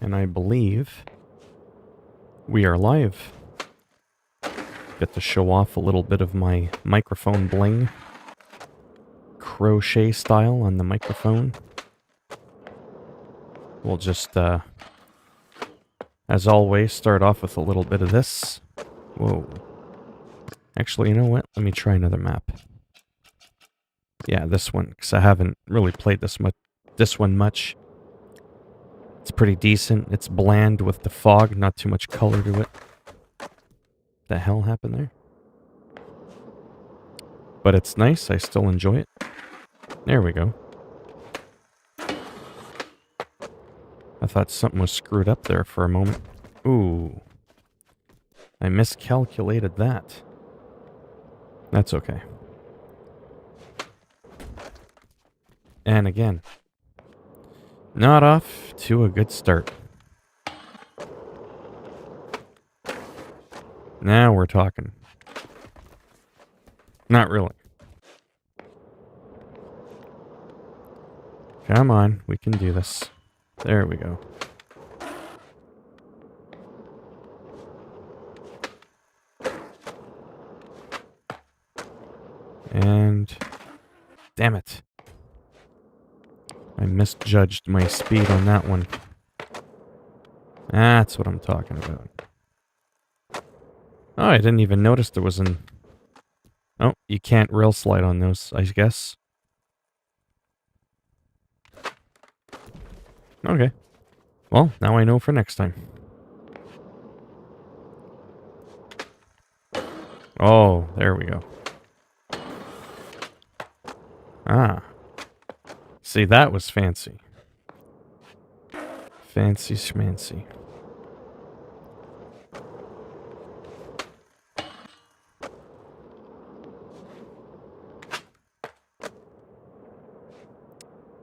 And I believe we are live. Get to show off a little bit of my microphone bling. Crochet style on the microphone. We'll just, as always, start off with a little bit of this. Whoa. Actually, you know what? Let me try another map. Yeah, this one, because I haven't really played this one much. It's pretty decent. It's bland with the fog, not too much color to it. The hell happened there? But it's nice. I still enjoy it. There we go. I thought something was screwed up there for a moment. Ooh. I miscalculated that. That's okay. And again, not off to a good start. Now we're talking. Not really. Come on, we can do this. There we go. And damn it. I misjudged my speed on that one. That's what I'm talking about. Oh, I didn't even notice there was an... Oh, you can't rail slide on those, I guess. Okay. Well, now I know for next time. Oh, there we go. Ah. See, that was fancy. Fancy schmancy.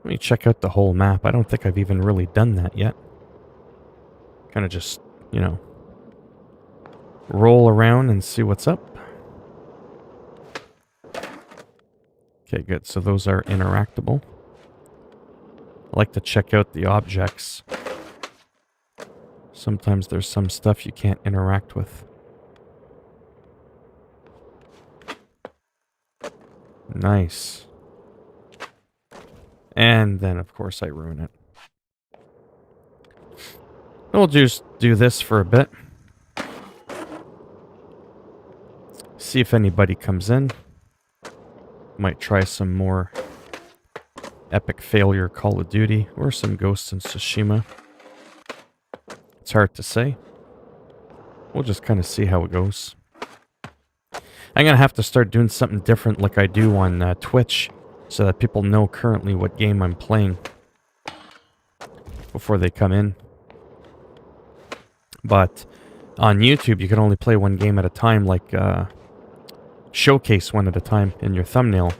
Let me check out the whole map. I don't think I've even really done that yet. Kind of just, you know, roll around and see what's up. Okay, good. So those are interactable. I like to check out the objects. Sometimes there's some stuff you can't interact with. Nice. And then, of course, I ruin it. We'll just do this for a bit. See if anybody comes in. Might try some more epic failure Call of Duty or some Ghosts in Tsushima. It's hard to say. We'll just kind of see how it goes. I'm going to have to start doing something different like I do on Twitch so that people know currently what game I'm playing before they come in. But on YouTube, you can only play one game at a time, like showcase one at a time in your thumbnail.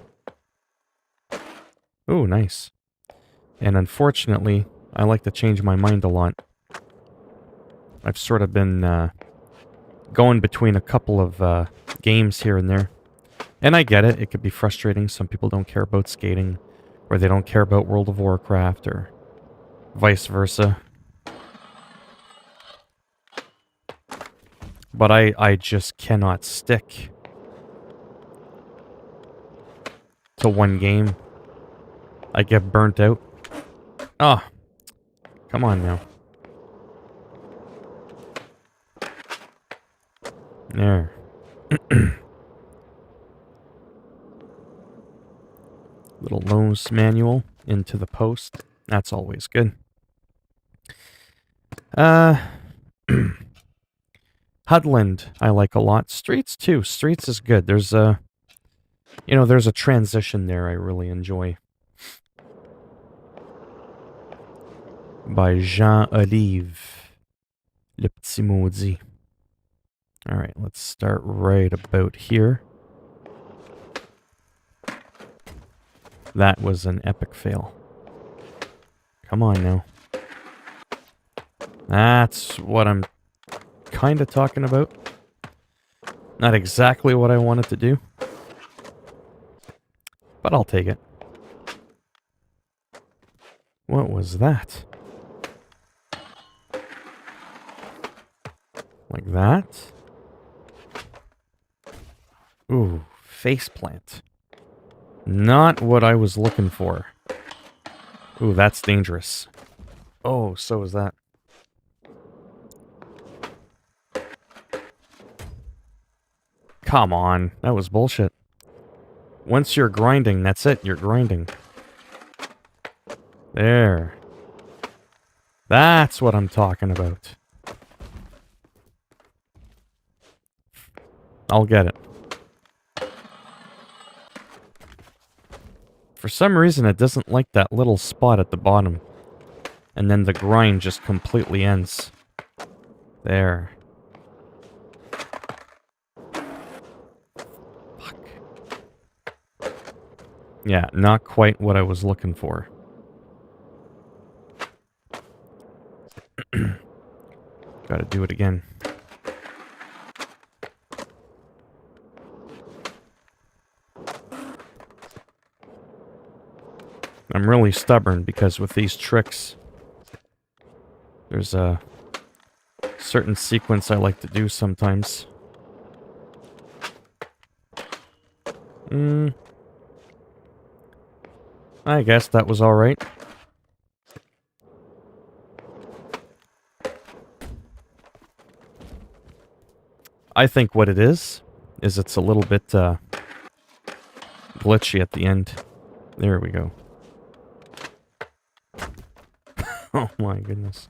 Ooh, nice. And unfortunately, I like to change my mind a lot. I've sort of been going between a couple of games here and there. And I get it. It could be frustrating. Some people don't care about skating, or they don't care about World of Warcraft, or vice versa. But I just cannot stick to one game. I get burnt out. Oh, come on now. There. Little loans manual into the post. That's always good. Hudland, I like a lot. Streets, too. Streets is good. There's a... You know, there's a transition there I really enjoy. By Jean Olive. Le Petit Maudit. Alright, let's start right about here. That was an epic fail. Come on now. That's what I'm kind of talking about. Not exactly what I wanted to do. But I'll take it. What was that? Like that. Ooh, faceplant. Not what I was looking for. Ooh, that's dangerous. Oh, so is that. Come on, that was bullshit. Once you're grinding, that's it, you're grinding. There. That's what I'm talking about. I'll get it. For some reason, it doesn't like that little spot at the bottom. And then the grind just completely ends. There. Fuck. Yeah, not quite what I was looking for. Gotta do it again. I'm really stubborn because with these tricks, there's a certain sequence I like to do sometimes. I guess that was alright. I think what it is it's a little bit glitchy at the end. There we go. Oh my goodness.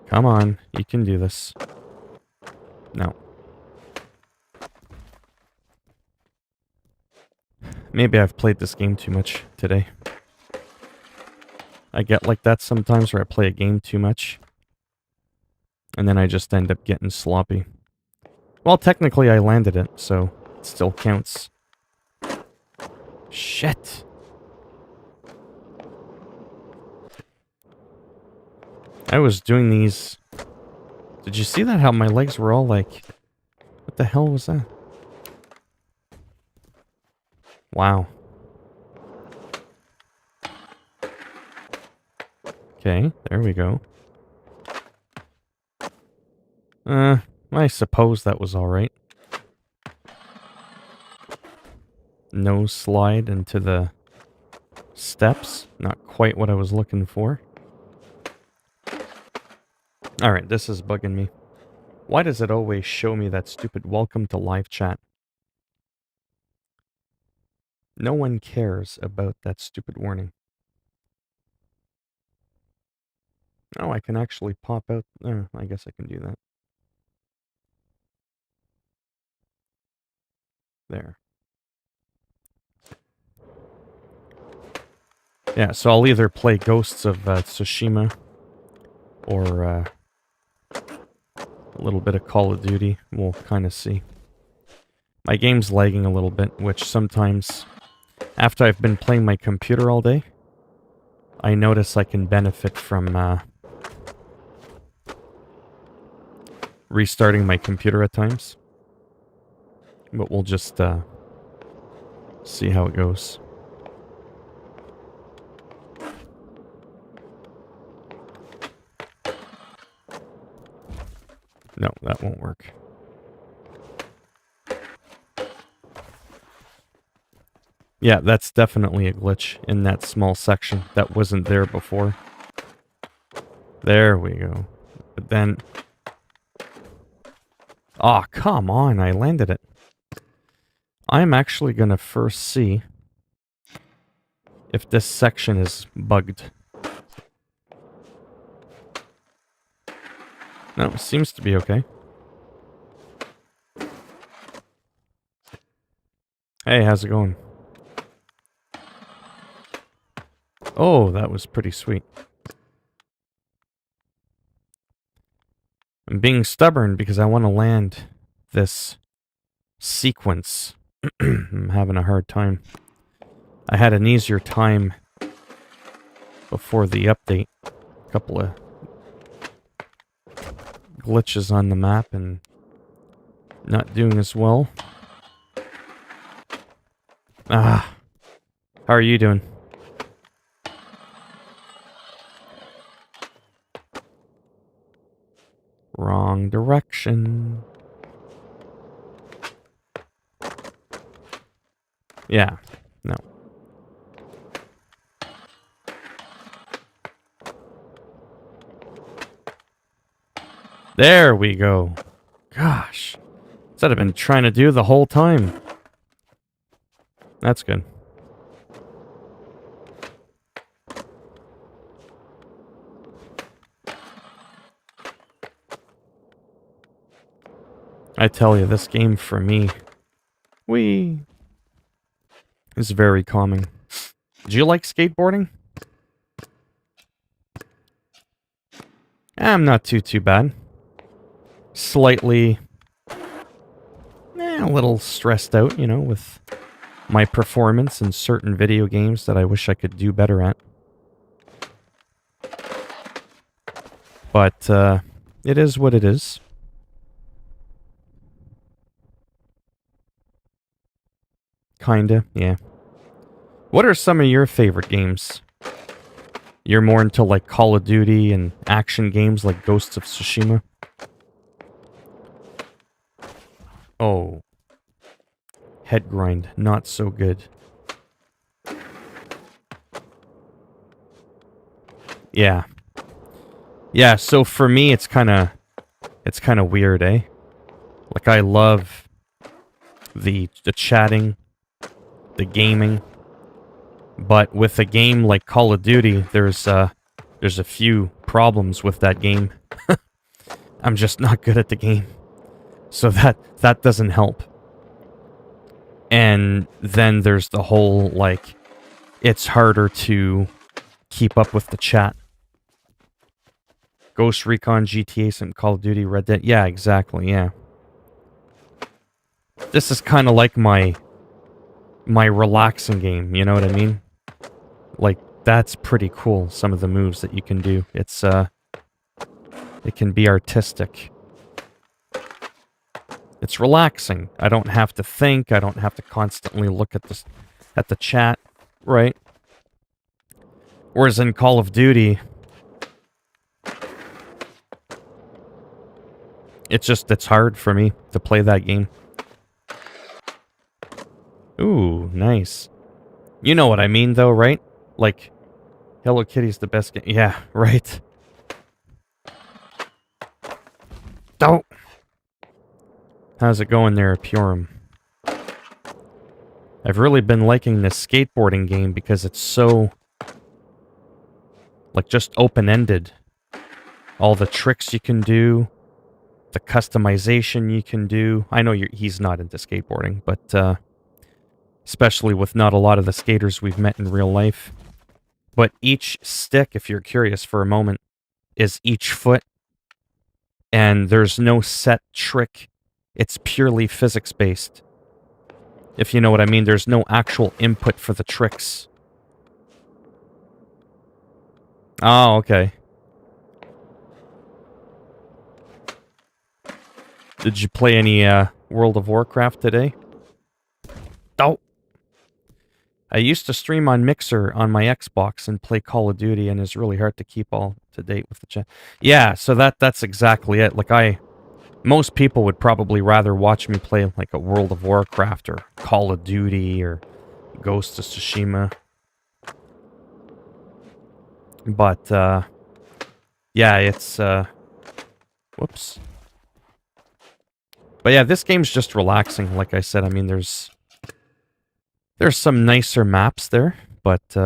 Come on, you can do this. No. Maybe I've played this game too much today. I get like that sometimes where I play a game too much. And then I just end up getting sloppy. Well, technically I landed it, so it still counts. Shit! I was doing these... Did you see that? How my legs were all like... What the hell was that? Wow. Okay, there we go. I suppose that was alright. No slide into the steps. Not quite what I was looking for. Alright, this is bugging me. Why does it always show me that stupid welcome to live chat? No one cares about that stupid warning. Oh, I can actually pop out. I guess I can do that. There. Yeah, so I'll either play Ghosts of Tsushima or a little bit of Call of Duty. We'll kind of see. My game's lagging a little bit, which sometimes, after I've been playing my computer all day, I notice I can benefit from restarting my computer at times. But we'll just see how it goes. No, that won't work. Yeah, that's definitely a glitch in that small section that wasn't there before. There we go. But then... Aw, come on, I landed it. I'm actually gonna first see if this section is bugged. No, it seems to be okay. Hey, how's it going? Oh, that was pretty sweet. I'm being stubborn because I want to land this sequence. I'm having a hard time. I had an easier time before the update. A couple of glitches on the map and not doing as well. Ah, how are you doing? Wrong direction. Yeah, no. There we go. Gosh. That's what I've been trying to do the whole time. That's good. I tell you, this game for me, is very calming. Do you like skateboarding? I'm not too bad. Slightly, a little stressed out, you know, with my performance in certain video games that I wish I could do better at. But, it is what it is. Kinda, yeah. What are some of your favorite games? You're more into, like, Call of Duty and action games like Ghosts of Tsushima? Oh. Head grind, not so good. Yeah. Yeah, so for me, it's kind of weird, eh? Like, I love the chatting, the gaming, but with a game like Call of Duty, there's a few problems with that game. I'm just not good at the game, so that doesn't help. And then there's the whole, like, it's harder to keep up with the chat. Ghost Recon, GTA, some Call of Duty, Red Dead. Yeah, exactly, yeah. This is kind of like my relaxing game, you know what I mean? Like, that's pretty cool, some of the moves that you can do. It's, it can be artistic. It's relaxing. I don't have to think. I don't have to constantly look at the chat, right? Whereas in Call of Duty, it's hard for me to play that game. Ooh, nice. You know what I mean, though, right? Like, Hello Kitty's the best game. Yeah, right. Oh! How's it going there, Purim? I've really been liking this skateboarding game because it's so, like, just open-ended. All the tricks you can do, the customization you can do. I know he's not into skateboarding, but especially with not a lot of the skaters we've met in real life. But each stick, if you're curious for a moment, is each foot, and there's no set trick. It's purely physics-based. If you know what I mean, there's no actual input for the tricks. Oh, okay. Did you play any World of Warcraft today? Oh! I used to stream on Mixer on my Xbox and play Call of Duty, and it's really hard to keep all to date with the chat. Yeah, so that's exactly it. Like, most people would probably rather watch me play like a World of Warcraft or Call of Duty or Ghost of Tsushima. But, yeah, it's, whoops. But yeah, this game's just relaxing, like I said. I mean, there's some nicer maps there, but,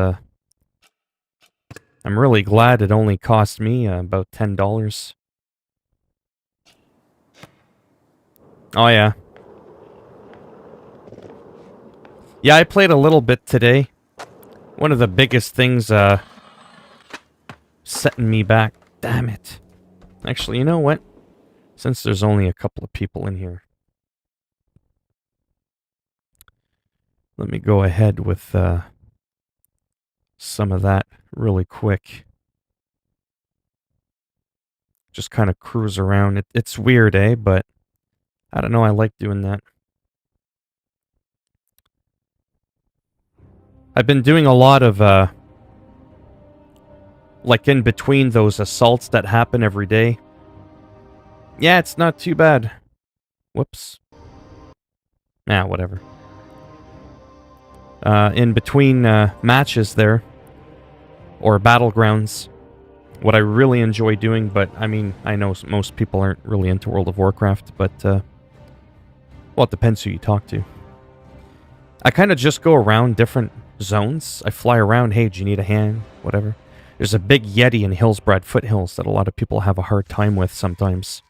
I'm really glad it only cost me about $10. Oh, yeah. Yeah, I played a little bit today. One of the biggest things, setting me back. Damn it. Actually, you know what? Since there's only a couple of people in here, let me go ahead with, some of that really quick. Just kind of cruise around. It's weird, eh? But I don't know, I like doing that. I've been doing a lot of, like in between those assaults that happen every day. Yeah, it's not too bad. Whoops. Ah, whatever. In between matches there, or battlegrounds, what I really enjoy doing, but I mean, I know most people aren't really into World of Warcraft, but, well, it depends who you talk to. I kind of just go around different zones. I fly around, hey, do you need a hand? Whatever. There's a big Yeti in Hillsbrad Foothills that a lot of people have a hard time with sometimes.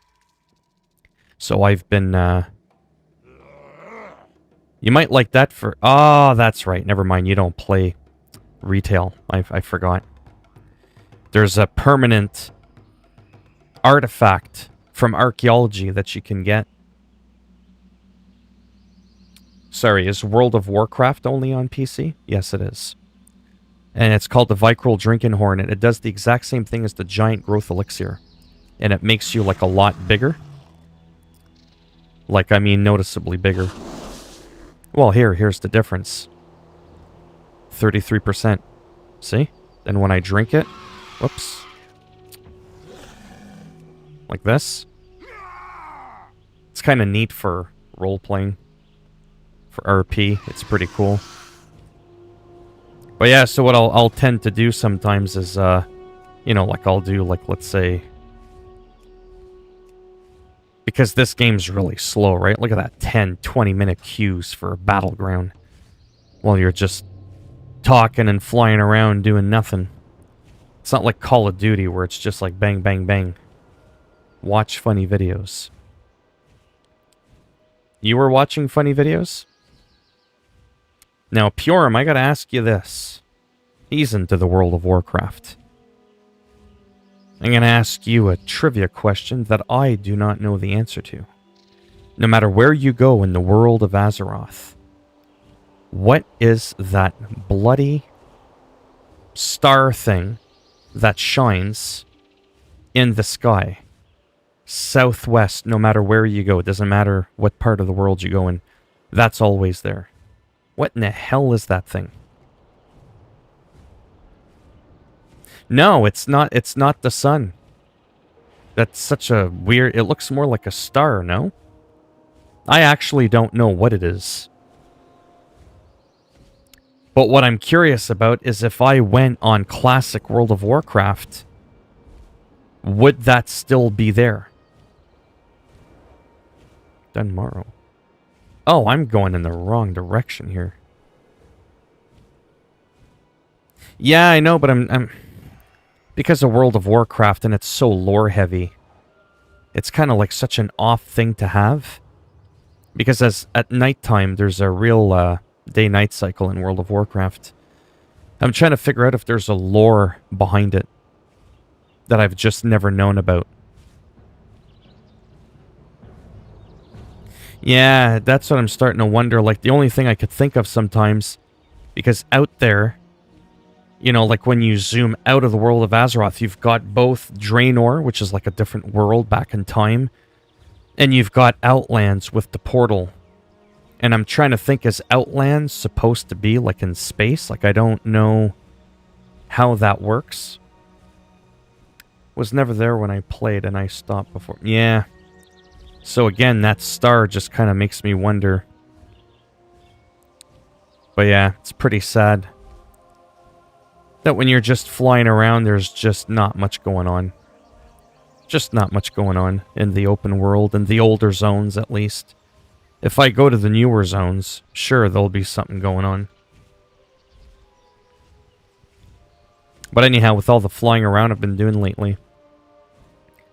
So I've been, You might like that for... Oh, that's right. Never mind, you don't play retail. I forgot. There's a permanent artifact from archaeology that you can get. Sorry, is World of Warcraft only on PC? Yes, it is. And it's called the Vicryl Drinking Horn, and it does the exact same thing as the Giant Growth Elixir. And it makes you, like, a lot bigger. Like, I mean, noticeably bigger. Well, here's the difference. 33%. See? And when I drink it... Whoops. Like this. It's kind of neat for role-playing. For RP, it's pretty cool. But yeah, so what I'll tend to do sometimes is, you know, like I'll do, like, let's say... Because this game's really slow, right? Look at that 10, 20-minute queues for a battleground. While you're just talking and flying around doing nothing. It's not like Call of Duty where it's just like bang, bang, bang. Watch funny videos. You were watching funny videos? Now, Purim, I gotta ask you this. He's into the World of Warcraft. I'm gonna ask you a trivia question that I do not know the answer to. No matter where you go in the world of Azeroth, what is that bloody star thing that shines in the sky? Southwest, no matter where you go. It doesn't matter what part of the world you go in. That's always there. What in the hell is that thing? No, it's not the sun. That's such a weird... It looks more like a star, no? I actually don't know what it is. But what I'm curious about is if I went on classic World of Warcraft, would that still be there? Dunmorrow. Oh, I'm going in the wrong direction here. Yeah, I know, but I'm because of World of Warcraft and it's so lore heavy. It's kind of like such an off thing to have. Because as at nighttime, there's a real day-night cycle in World of Warcraft. I'm trying to figure out if there's a lore behind it that I've just never known about. Yeah, that's what I'm starting to wonder. Like, the only thing I could think of sometimes, because out there, you know, like when you zoom out of the world of Azeroth, you've got both Draenor, which is like a different world back in time, and you've got Outlands with the portal. And I'm trying to think, is Outlands supposed to be like in space? Like, I don't know how that works. Was never there when I played and I stopped before. Yeah. So again, that star just kind of makes me wonder. But yeah, it's pretty sad that when you're just flying around, there's just not much going on. Just not much going on in the open world, in the older zones at least. If I go to the newer zones, sure, there'll be something going on. But anyhow, with all the flying around I've been doing lately,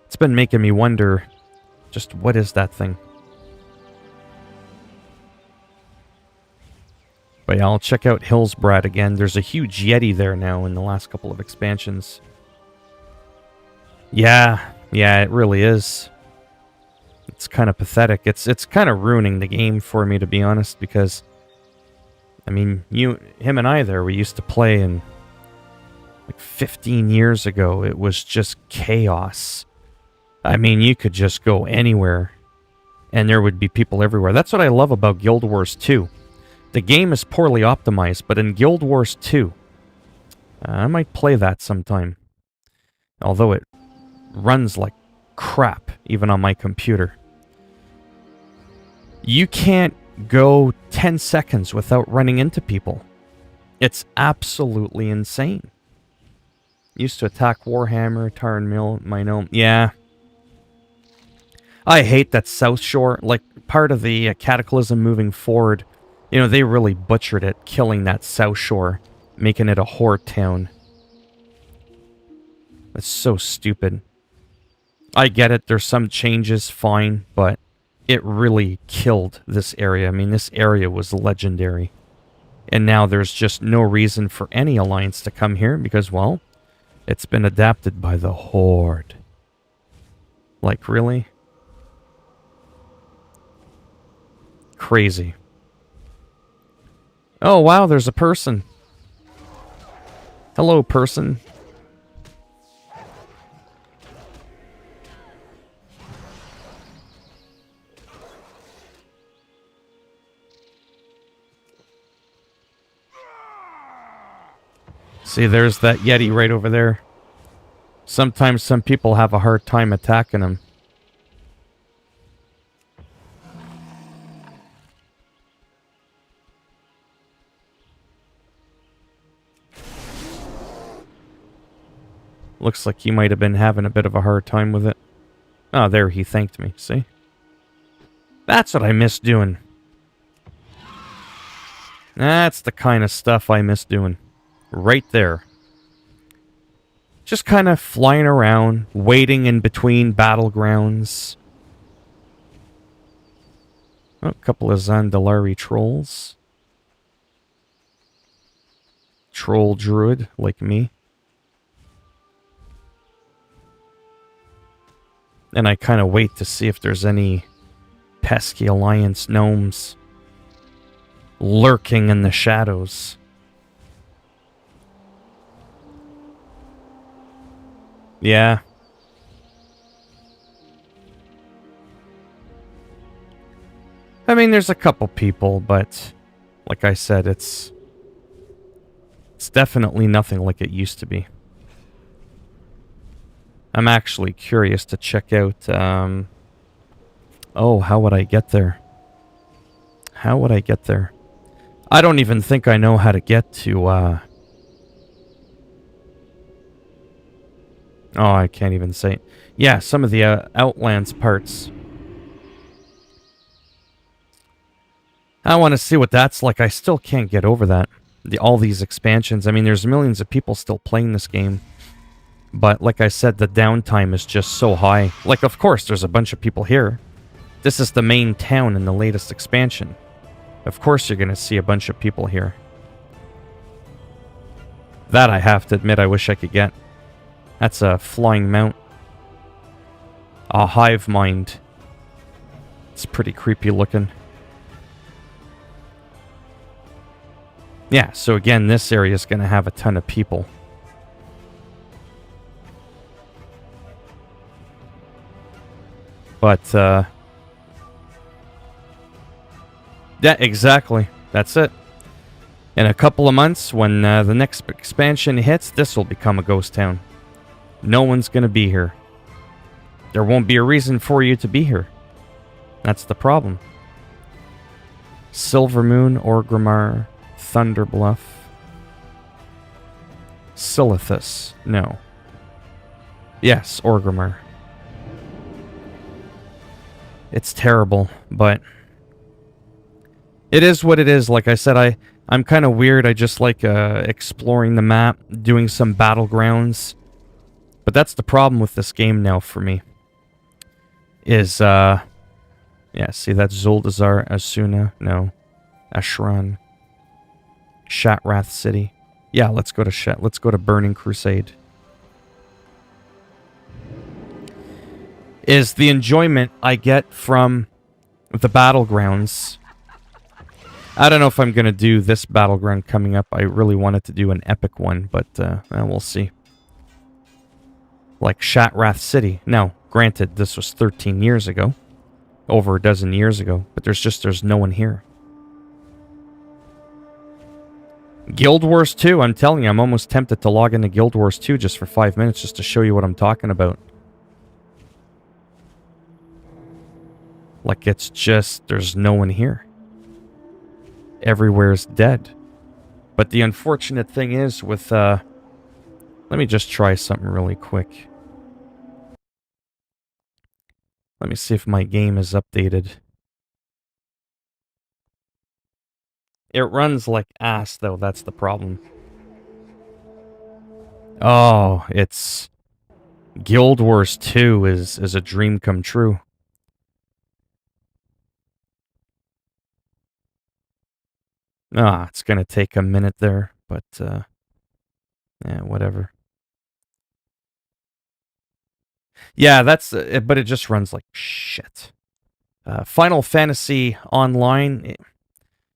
it's been making me wonder, just what is that thing? But yeah, I'll check out Hillsbrad again. There's a huge Yeti there now in the last couple of expansions. Yeah, it really is. It's kind of pathetic. It's kind of ruining the game for me, to be honest, because, I mean, him and I there, we used to play, and like 15 years ago, it was just chaos. I mean, you could just go anywhere, and there would be people everywhere. That's what I love about Guild Wars 2. The game is poorly optimized, but in Guild Wars 2, I might play that sometime. Although it runs like crap, even on my computer. You can't go 10 seconds without running into people. It's absolutely insane. Used to attack Warhammer, Tarn Mill, Minome. Yeah. I hate that South Shore. Like, part of the Cataclysm moving forward, you know, they really butchered it, killing that South Shore, making it a horde town. That's so stupid. I get it, there's some changes, fine, but it really killed this area. I mean, this area was legendary. And now there's just no reason for any alliance to come here because, well, it's been adapted by the Horde. Like, really? Crazy. Oh, wow, there's a person. Hello, person. See, there's that Yeti right over there. Sometimes some people have a hard time attacking him. Looks like he might have been having a bit of a hard time with it. Oh, there, he thanked me, see? That's what I miss doing. That's the kind of stuff I miss doing. Right there. Just kind of flying around, waiting in between battlegrounds. Oh, a couple of Zandalari trolls. Troll druid, like me. And I kind of wait to see if there's any pesky Alliance gnomes lurking in the shadows. Yeah. I mean, there's a couple people, but like I said, it's definitely nothing like it used to be. I'm actually curious to check out, oh, how would I get there? How would I get there? I don't even think I know how to get to, oh, I can't even say it. Yeah, some of the Outlands parts. I want to see what that's like. I still can't get over that. All these expansions. I mean, there's millions of people still playing this game. But like I said, the downtime is just so high. Like, of course, there's a bunch of people here. This is the main town in the latest expansion. Of course you're going to see a bunch of people here. That I have to admit I wish I could get. That's a flying mount. A hive mind. It's pretty creepy looking. Yeah, so again, this area is going to have a ton of people. But, yeah, exactly. That's it. In a couple of months, when the next expansion hits, this will become a ghost town. No one's going to be here. There won't be a reason for you to be here. That's the problem. Silvermoon, Orgrimmar, Thunderbluff. Silithus. No. Yes, Orgrimmar. It's terrible, but it is what it is. Like I said, I'm kind of weird. I just like exploring the map, doing some battlegrounds. But that's the problem with this game now for me. Is, yeah, see, that's Zuldazar, Asuna, no, Ashran, Shatrath City. Yeah, let's go to let's go to Burning Crusade. Is the enjoyment I get from the battlegrounds. I don't know if I'm going to do this battleground coming up. I really wanted to do an epic one, but we'll see. Like Shatrath City. Now, granted, this was 13 years ago. Over a dozen years ago. But there's no one here. Guild Wars 2, I'm telling you, I'm almost tempted to log into Guild Wars 2 just for 5 minutes just to show you what I'm talking about. Like, it's just, there's no one here. Everywhere's dead. But the unfortunate thing is with, let me just try something really quick. Let me see if my game is updated. It runs like ass, though, that's the problem. Oh, it's... Guild Wars 2 is a dream come true. Ah, it's gonna take a minute there, but, yeah, whatever. Yeah, that's... but it just runs like shit. Final Fantasy Online...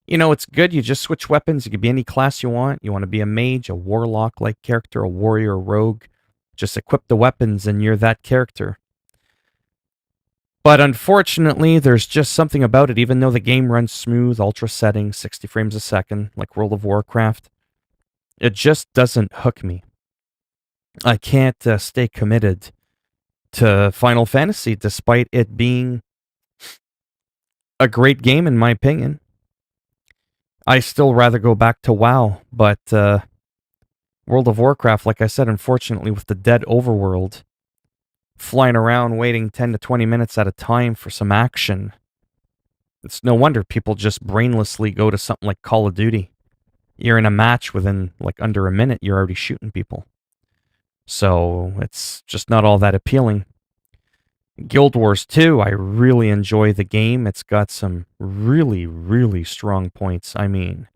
You know, it's good. You just switch weapons. You can be any class you want. You want to be a mage, a warlock-like character, a warrior, a rogue. Just equip the weapons and you're that character. But unfortunately, there's just something about it. Even though the game runs smooth, ultra settings, 60 frames a second, like World of Warcraft, it just doesn't hook me. I can't stay committed to Final Fantasy despite it being a great game in my opinion. I still rather go back to WoW, but World of Warcraft, like I said, unfortunately, with the dead overworld, flying around waiting 10 to 20 minutes at a time for some action, it's no wonder people just brainlessly go to something like Call of Duty. You're in a match within, like, under a minute, you're already shooting people. So, it's just not all that appealing. Guild Wars 2, I really enjoy the game. It's got some really, really strong points. I mean,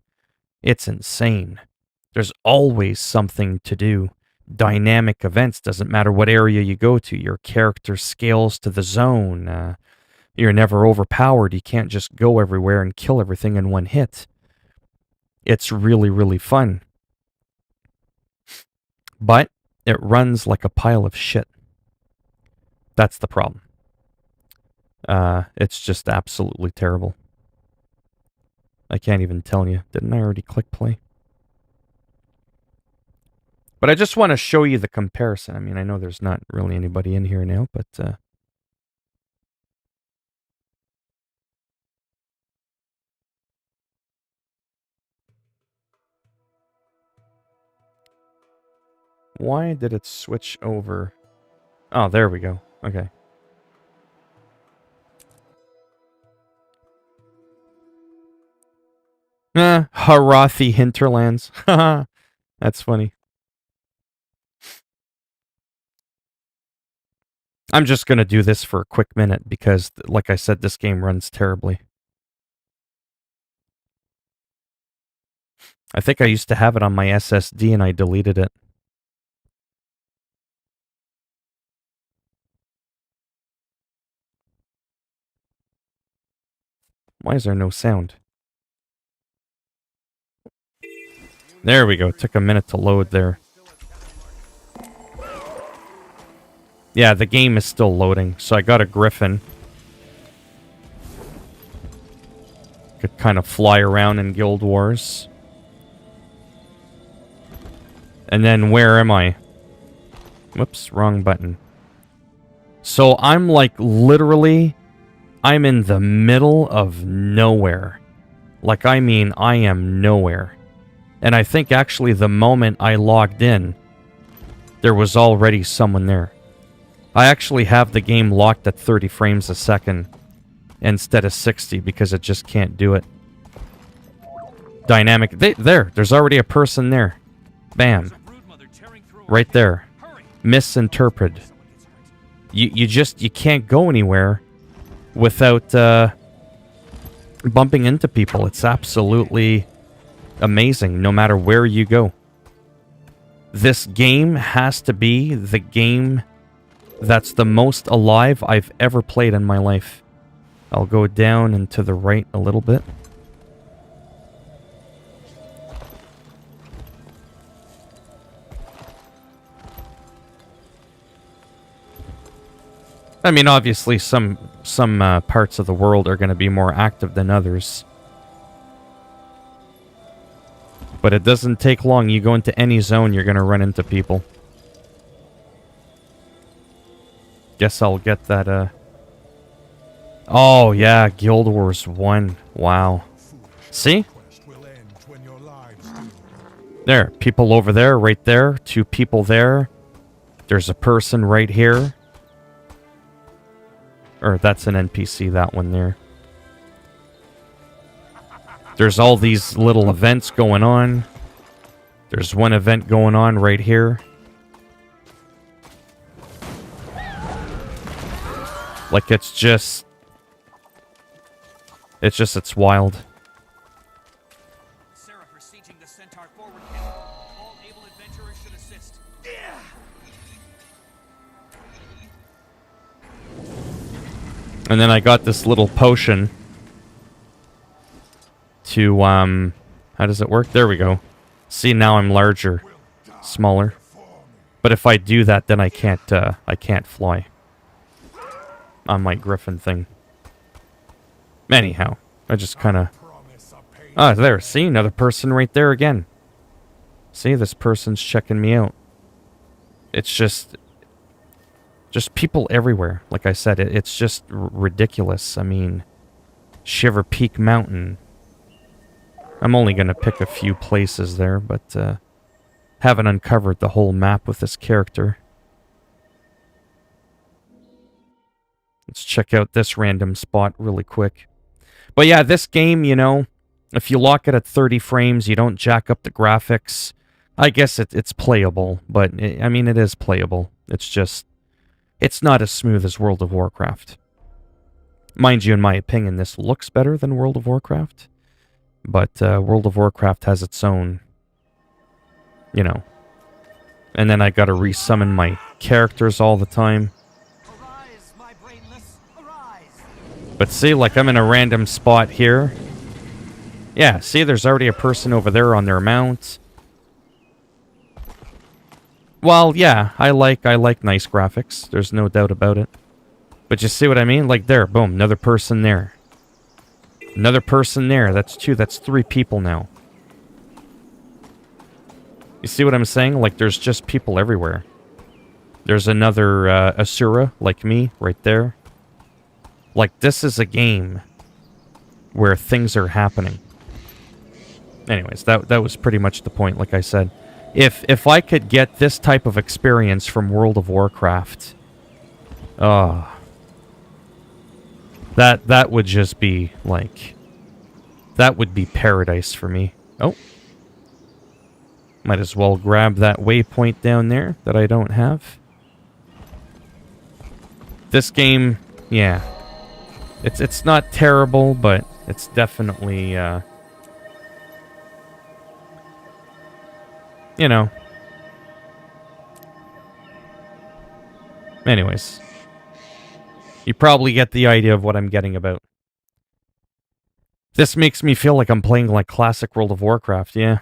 it's insane. There's always something to do. Dynamic events, doesn't matter what area you go to. Your character scales to the zone. You're never overpowered. You can't just go everywhere and kill everything in one hit. It's really, really fun. But it runs like a pile of shit. That's the problem. It's just absolutely terrible. I can't even tell you. Didn't I already click play? But I just want to show you the comparison. I mean, I know there's not really anybody in here now, but... Why did it switch over? Oh, there we go. Okay. Harathi Hinterlands. Haha. That's funny. I'm just going to do this for a quick minute because, like I said, this game runs terribly. I think I used to have it on my SSD and I deleted it. Why is there no sound? There we go. It took a minute to load there. Yeah, the game is still loading. So I got a griffin. Could kind of fly around in Guild Wars. And then where am I? Whoops, wrong button. So I'm like literally... I'm in the middle of nowhere. Like, I mean, I am nowhere. And I think actually the moment I logged in, there was already someone there. I actually have the game locked at 30 frames a second instead of 60 because it just can't do it. Dynamic. There's already a person there. Bam. Right there. Misinterpret. You can't go anywhere without bumping into people. It's absolutely amazing no matter where you go. This game has to be the game that's the most alive I've ever played in my life. I'll go down and to the right a little bit. I mean, obviously, some parts of the world are going to be more active than others. But it doesn't take long. You go into any zone, you're going to run into people. Guess I'll get that, Oh, yeah, Guild Wars 1. Wow. See? There, people over there, right there. 2 people there. There's a person right here. Or that's an NPC, that one there. There's all these little events going on. There's one event going on right here. Like, it's wild. Sarah besieging the Centaur forward camp. All able adventurers should assist. And then I got this little potion to, how does it work? There we go. See, now I'm larger, smaller. But if I do that, then I can't fly on my griffin thing. Anyhow, I just kind of... Ah, there, see? Another person right there again. See, this person's checking me out. It's just people everywhere. Like I said, it's just ridiculous. I mean, Shiver Peak Mountain. I'm only going to pick a few places there, but haven't uncovered the whole map with this character. Let's check out this random spot really quick. But yeah, this game, you know, if you lock it at 30 frames, you don't jack up the graphics, I guess it's playable. But, I mean, it is playable. It's just... It's not as smooth as World of Warcraft. Mind you, in my opinion, this looks better than World of Warcraft. But World of Warcraft has its own, you know. And then I gotta resummon my characters all the time. Arise, my brainless, arise. But see, like I'm in a random spot here. Yeah, see, there's already a person over there on their mount. Well, yeah, I like nice graphics. There's no doubt about it. But you see what I mean? Like there, boom, another person there. Another person there. That's 2. That's 3 people now. You see what I'm saying? Like, there's just people everywhere. There's another Asura, like me, right there. Like, this is a game where things are happening. Anyways, that was pretty much the point, like I said. If I could get this type of experience from World of Warcraft... That would just be, like... That would be paradise for me. Oh. Might as well grab that waypoint down there that I don't have. This game, yeah. It's not terrible, but it's definitely, you know. Anyways. You probably get the idea of what I'm getting about. This makes me feel like I'm playing like classic World of Warcraft, yeah.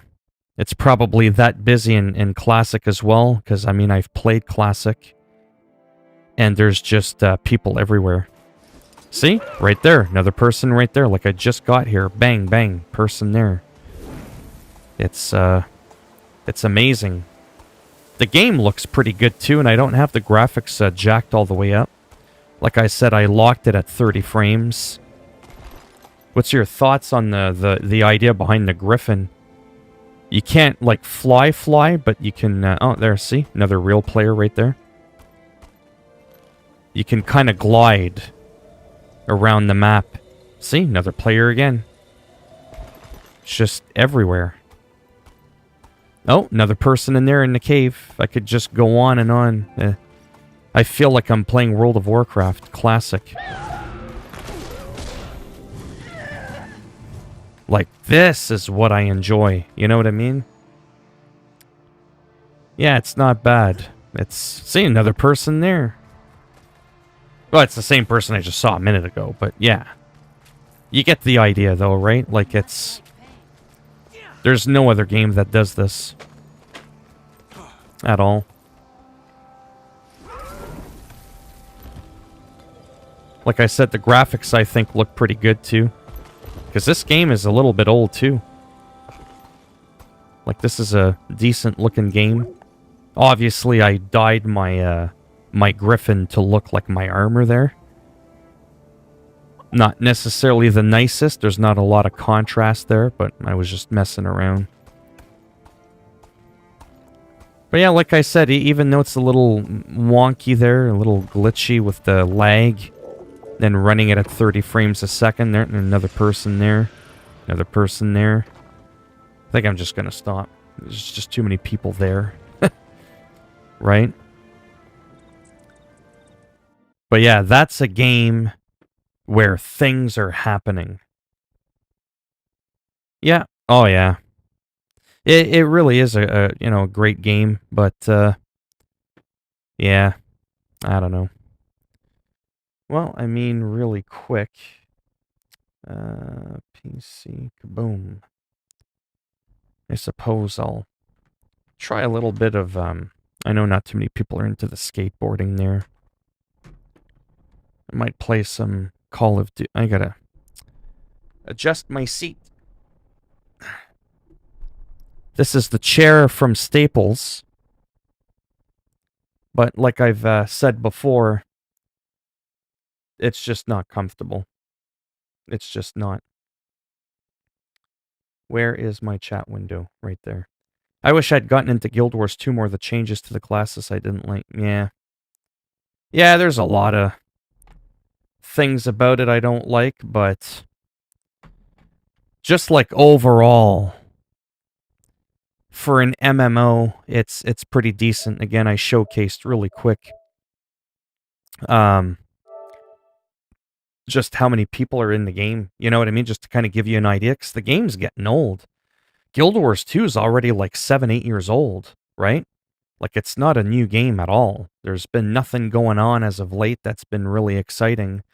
It's probably that busy in classic as well, because, I mean, I've played classic. And there's just people everywhere. See? Right there. Another person right there, like I just got here. Bang, bang. Person there. It's amazing. The game looks pretty good, too, and I don't have the graphics jacked all the way up. Like I said, I locked it at 30 frames. What's your thoughts on the idea behind the Griffin? You can't, like, fly, but you can... oh, there, see? Another real player right there. You can kind of glide around the map. See? Another player again. It's just everywhere. Oh, another person in there in the cave. I could just go on and on. I feel like I'm playing World of Warcraft Classic. Like, this is what I enjoy. You know what I mean? Yeah, it's not bad. It's... See, another person there. Well, it's the same person I just saw a minute ago, but yeah. You get the idea, though, right? Like, it's... There's no other game that does this. At all. Like I said, the graphics, I think, look pretty good, too. Because this game is a little bit old, too. Like, this is a decent-looking game. Obviously, I dyed my, my griffin to look like my armor there. Not necessarily the nicest. There's not a lot of contrast there, but I was just messing around. But yeah, like I said, even though it's a little wonky there, a little glitchy with the lag, then running it at 30 frames a second, there, another person there, another person there. I think I'm just going to stop. There's just too many people there. Right? But yeah, that's a game where things are happening. Yeah. Oh, yeah. It really is a great game, but yeah, I don't know. Well, I mean, really quick. PC, kaboom. I suppose I'll try a little bit of, I know not too many people are into the skateboarding there. I might play some Call of Duty. I gotta adjust my seat. This is the chair from Staples. But like I've said before, it's just not comfortable. It's just not. Where is my chat window? Right there. I wish I'd gotten into Guild Wars 2 more. The changes to the classes I didn't like. Yeah. Yeah, there's a lot of things about it I don't like, but just like overall, for an MMO, it's pretty decent. Again, I showcased really quick just how many people are in the game. You know what I mean? Just to kind of give you an idea, because the game's getting old. Guild Wars 2 is already like 7-8 years old, right? Like, it's not a new game at all. There's been nothing going on as of late that's been really exciting.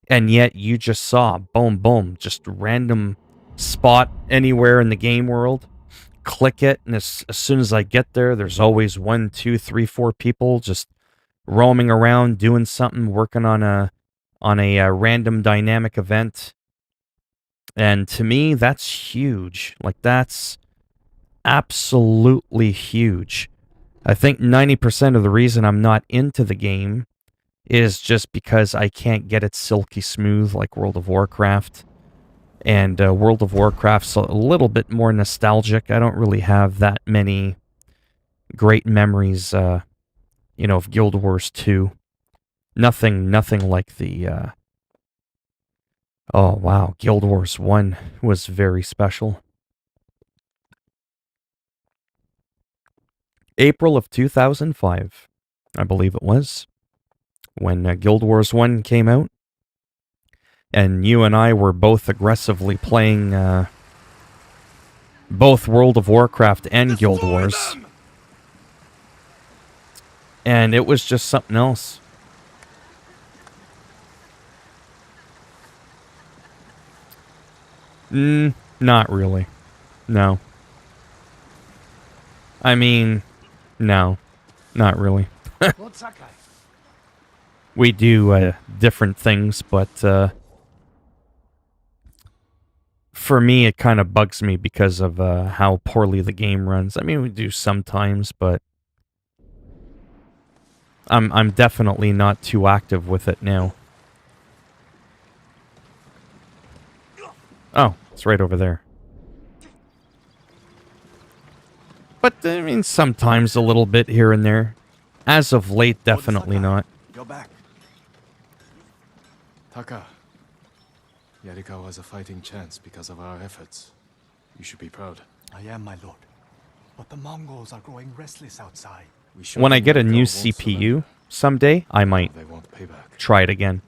And yet, you just saw, boom, boom, just random spot anywhere in the game world. Click it, and as soon as I get there, there's always 1, 2, 3, 4 people just roaming around, doing something, working on a random dynamic event. And to me, that's huge. Like, that's absolutely huge. I think 90% of the reason I'm not into the game is just because I can't get it silky smooth like World of Warcraft. And World of Warcraft's a little bit more nostalgic. I don't really have that many great memories, of Guild Wars 2. Nothing like the... Oh, wow. Guild Wars 1 was very special. April of 2005, I believe it was, when Guild Wars 1 came out. And you and I were both aggressively playing both World of Warcraft and Guild Wars. And it was just something else. Not really. No. I mean, no. Not really. We do different things, but for me, it kind of bugs me because of how poorly the game runs. I mean, we do sometimes, but I'm definitely not too active with it now. Oh, it's right over there. But, I mean, sometimes a little bit here and there. As of late, definitely not. Go back. Taka, Yarikawa has a fighting chance because of our efforts. You should be proud. I am, my lord. But the Mongols are growing restless outside. When I get a new CPU someday, I might try it again.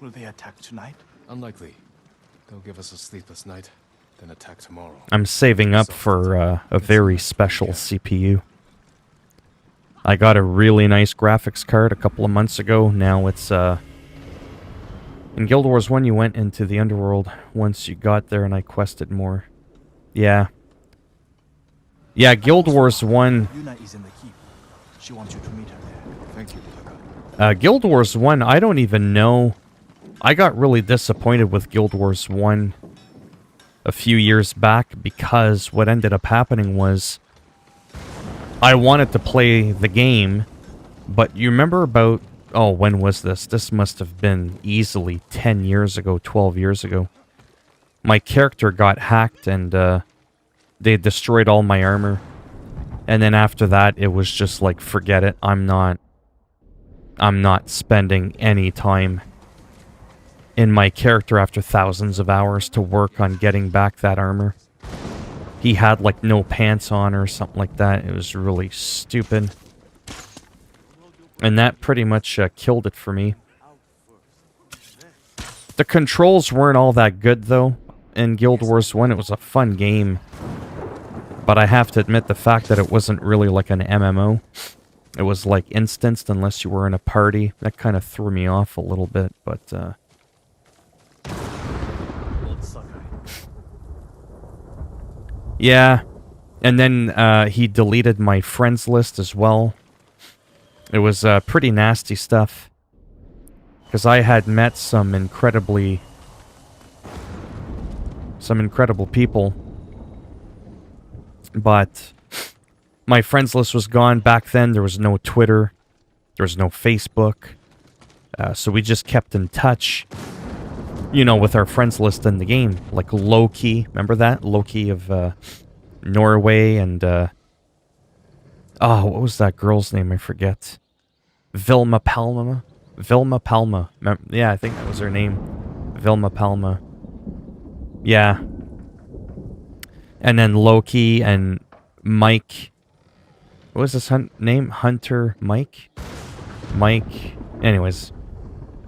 Will they attack tonight? Unlikely. They'll give us a sleepless night, then attack tomorrow. I'm saving up for a very special CPU. I got a really nice graphics card a couple of months ago. Now it's in Guild Wars 1 you went into the underworld once you got there, and I quested more. Yeah. Yeah, Guild Wars 1... Yuna is in the keep. She wants you to meet her there. Thank you, Taka. Guild Wars 1, I don't even know... I got really disappointed with Guild Wars 1 a few years back because what ended up happening was I wanted to play the game, but you remember about Oh, when was this? This must have been easily 10 years ago, 12 years ago. My character got hacked and they destroyed all my armor. And then after that, it was just like, forget it. I'm not spending any time in my character after thousands of hours to work on getting back that armor. He had like no pants on or something like that. It was really stupid. And that pretty much killed it for me. The controls weren't all that good though. In Guild Wars 1, it was a fun game. But I have to admit the fact that it wasn't really like an MMO. It was like instanced unless you were in a party. That kind of threw me off a little bit, but yeah. And then he deleted my friends list as well. It was pretty nasty stuff. Because I had met some incredible people. But my friends list was gone. Back then, there was no Twitter. There was no Facebook. So we just kept in touch, you know, with our friends list in the game. Like Loki. Remember that? Loki of Norway and... oh, what was that girl's name? I forget. Vilma Palma? Vilma Palma. Yeah, I think that was her name. Vilma Palma. Yeah. And then Loki and Mike. What was his name? Hunter Mike? Mike. Anyways.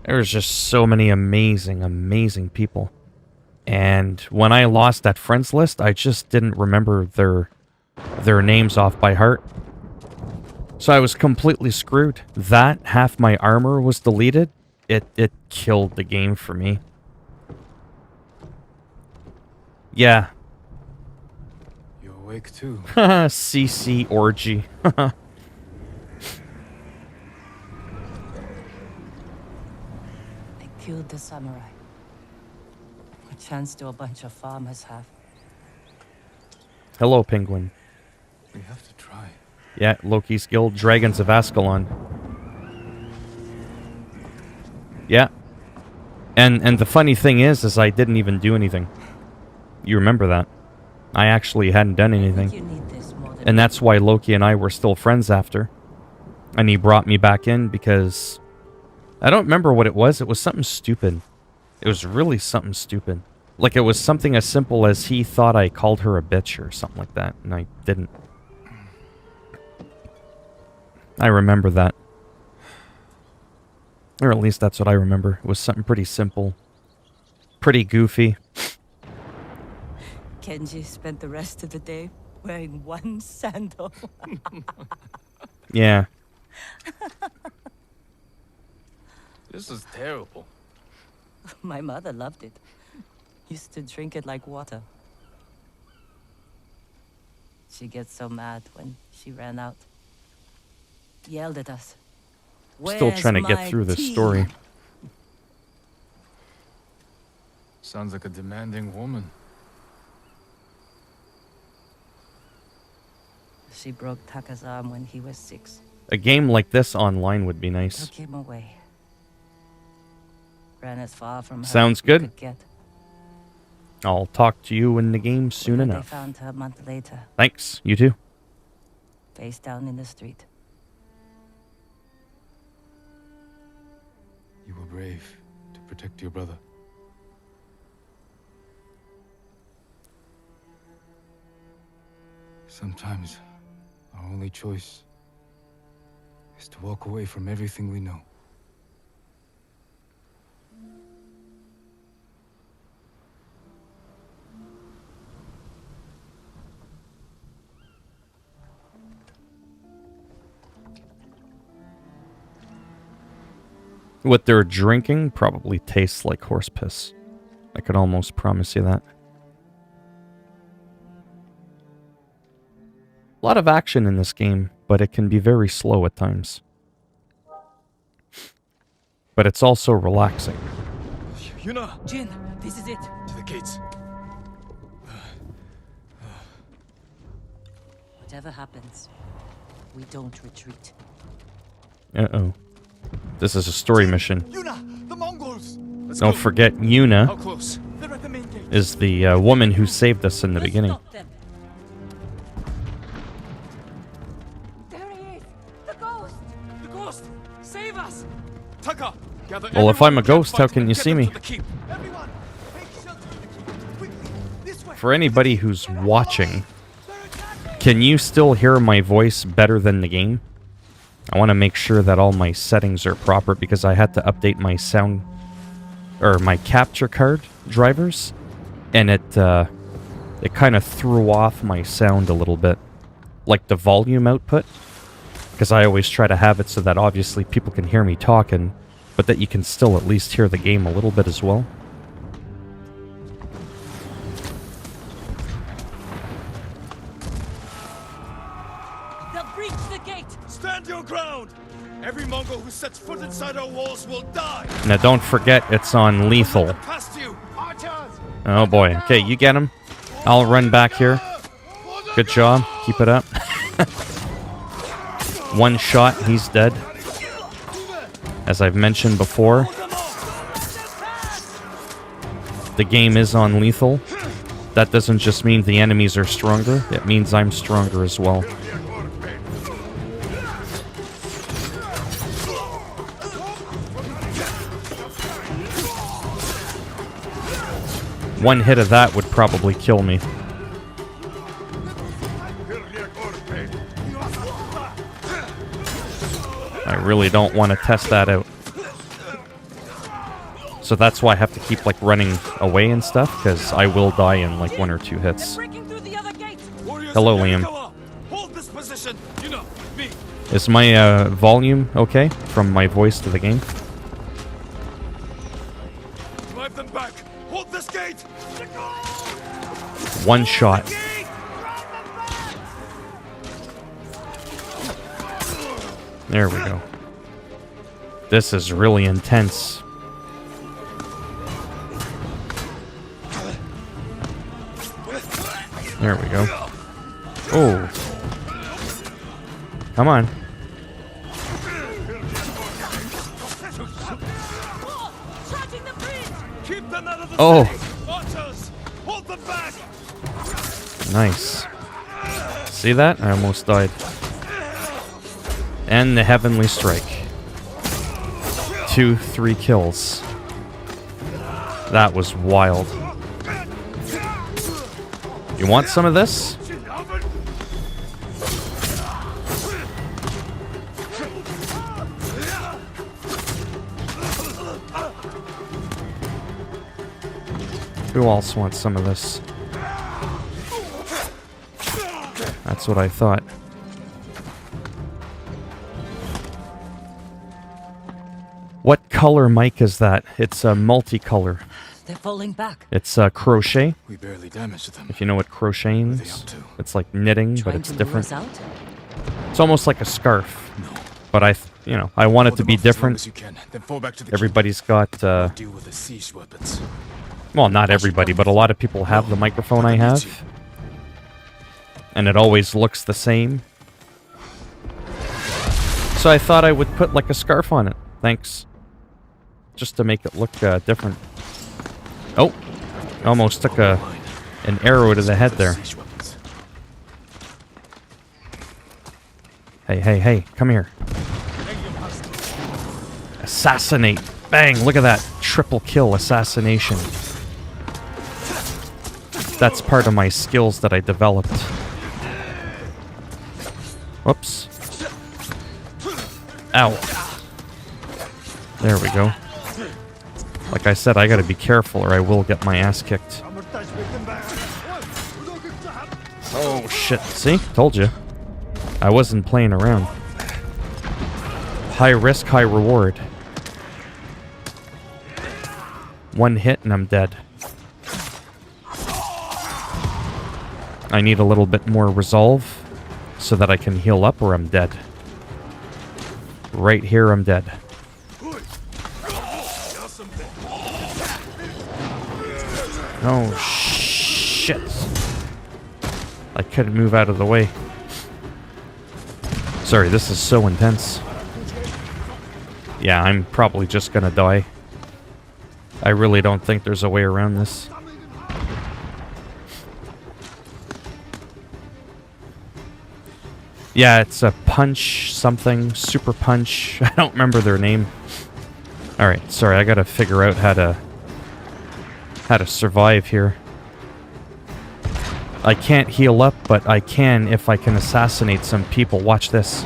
There was just so many amazing, amazing people. And when I lost that friends list, I just didn't remember their names off by heart. So I was completely screwed. That, half my armor was deleted. It killed the game for me. Yeah. You're awake too. CC orgy. I killed the samurai. A chance to a bunch of farmers have. Hello, penguin. We have to try. Yeah, Loki's Guild, Dragons of Ascalon. Yeah. And the funny thing is I didn't even do anything. You remember that. I actually hadn't done anything. You need this more than And that's why Loki and I were still friends after. And he brought me back in because... I don't remember what it was. It was something stupid. It was really something stupid. Like, it was something as simple as he thought I called her a bitch or something like that. And I didn't. I remember that. Or at least that's what I remember. It was something pretty simple. Pretty goofy. Kenji spent the rest of the day wearing one sandal. Yeah. This is terrible. My mother loved it. Used to drink it like water. She gets so mad when she ran out. Yelled at us. Still trying to "Where's get my through this tea?" story. Sounds like a demanding woman. She broke Taka's arm when he was 6. A game like this online would be nice. Took him away. Ran as far from her Sounds as he good. could get. I'll talk to you in the game soon But enough. They found her a month later, Thanks. You too. face down in the street. You were brave to protect your brother. Sometimes our only choice is to walk away from everything we know. What they're drinking probably tastes like horse piss. I could almost promise you that. A lot of action in this game, but it can be very slow at times. But it's also relaxing. Yuna! Jin, this is it. To the gates. Whatever happens, we don't retreat. Uh-oh. This is a story mission. Yuna, the Mongols! Don't forget, Yuna How close? They're at the main gate. is the woman who saved us in the beginning. Stop them. There he is! The ghost! The ghost! Save us! Tucker! Gather Well, if I'm a everyone ghost, how and can you get see them me? to the keep. Everyone, take shelter in the keep. Quickly, this way. For anybody who's watching, can you still hear my voice better than the game? I want to make sure that all my settings are proper because I had to update my sound or my capture card drivers, and it kind of threw off my sound a little bit, like the volume output, because I always try to have it so that obviously people can hear me talking, but that you can still at least hear the game a little bit as well. They'll breach the gate! Stand your ground! Every Mongol who sets foot inside our walls will die! Now don't forget it's on lethal. Past you! Archers! Oh boy. Okay, you get him. I'll run back here. Good job. Keep it up. One shot, he's dead. As I've mentioned before, the game is on lethal. That doesn't just mean the enemies are stronger, it means I'm stronger as well. One hit of that would probably kill me. I really don't want to test that out. So that's why I have to keep like running away and stuff, because I will die in like 1 or 2 hits. Breaking through the other gate! Warriors Hello, of Liam. Yarikawa, hold this position! You know, me! Is my volume okay from my voice to the game? Drive them back! Hold this gate! One shot. There we go. This is really intense. There we go. Oh. Come on. Charging the bridge! Keep them out of the Oh. city! Archers! Hold them back! Nice. See that? I almost died. And the Heavenly Strike. 2, 3 kills. That was wild. You want some of this? Who else wants some of this? That's what I thought. What color mic is that? It's a multicolor. They're falling back. It's crochet. We barely damaged them. If you know what crocheting What are they is, up to? it's like knitting, but Trying it's to lure different. us out? It's almost like a scarf, No. but I want it Hold to them be off as long different. as you can, then fall back to the Everybody's got, deal with the siege weapons. well, not everybody, but a lot of people have the microphone I have, and it always looks the same. So I thought I would put like a scarf on it. Thanks. Just to make it look different. Oh, almost took an arrow to the head there. Siege weapons. Hey, come here. Assassinate. Bang, look at that. Triple kill assassination. That's part of my skills that I developed. Whoops. Ow. There we go. Like I said, I gotta be careful or I will get my ass kicked. Oh shit, see? Told you. I wasn't playing around. High risk, high reward. One hit and I'm dead. I need a little bit more resolve so that I can heal up or I'm dead. Right here, I'm dead. Oh, shit. I couldn't move out of the way. Sorry, this is so intense. Yeah, I'm probably just gonna die. I really don't think there's a way around this. Yeah, it's a punch something, super punch. I don't remember their name. Alright, sorry, I gotta figure out how to survive here. I can't heal up, but I can if I can assassinate some people. Watch this.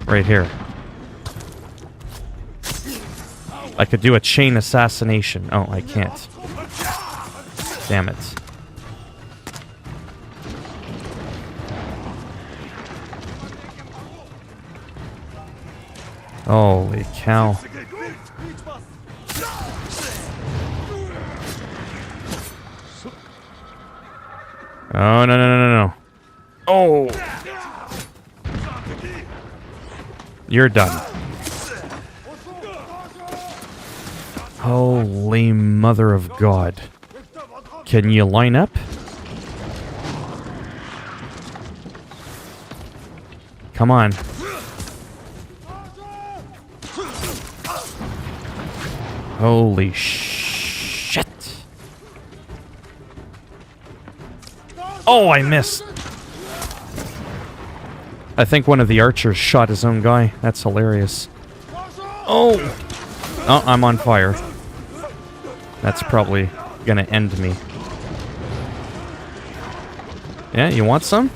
Right here. I could do a chain assassination. Oh, I can't. Damn it. Holy cow. Oh, no, no, no, no, no. Oh! You're done. Holy mother of God. Can you line up? Come on. Holy shit. Oh, I missed. I think one of the archers shot his own guy. That's hilarious. Oh! Oh, I'm on fire. That's probably gonna end me. Yeah, you want some?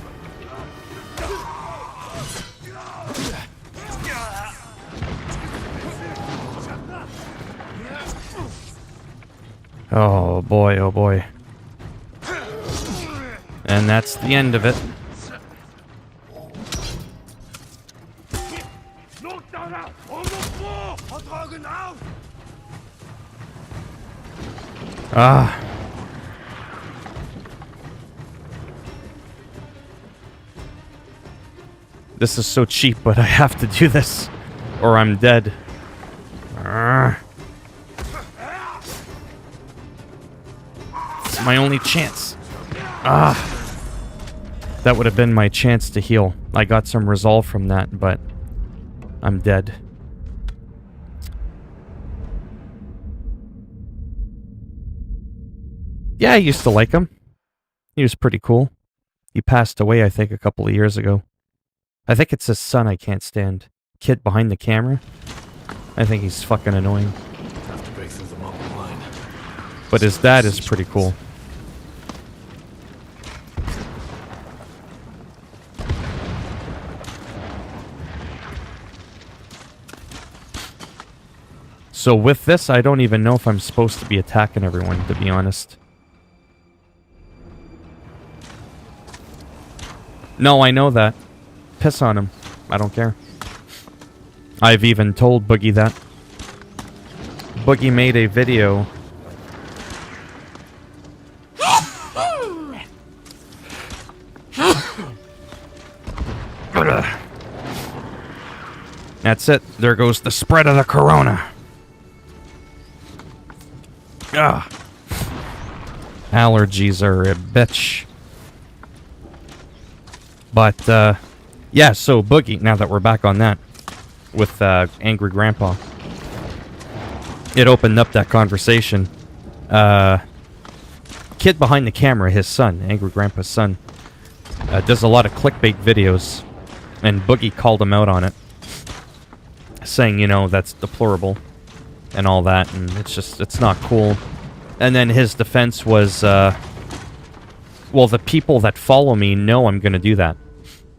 Oh boy, oh boy. And that's the end of it. Ah. This is so cheap, but I have to do this, or I'm dead. It's my only chance. Ah. That would have been my chance to heal. I got some resolve from that, but I'm dead. Yeah, I used to like him. He was pretty cool. He passed away, I think, a couple of years ago. I think it's his son I can't stand. Kid behind the camera. I think he's fucking annoying. Have to break through the Mongol line. But his dad is pretty cool. So with this, I don't even know if I'm supposed to be attacking everyone, to be honest. No, I know that. Piss on him. I don't care. I've even told Boogie that. Boogie made a video. That's it. There goes the spread of the corona. Ugh. Allergies are a bitch. But, yeah, so Boogie, now that we're back on that, with Angry Grandpa, it opened up that conversation. Kid behind the camera, his son, Angry Grandpa's son, does a lot of clickbait videos, and Boogie called him out on it, saying, you know, that's deplorable, and all that, and it's just, it's not cool. And then his defense was, well, the people that follow me know I'm gonna do that.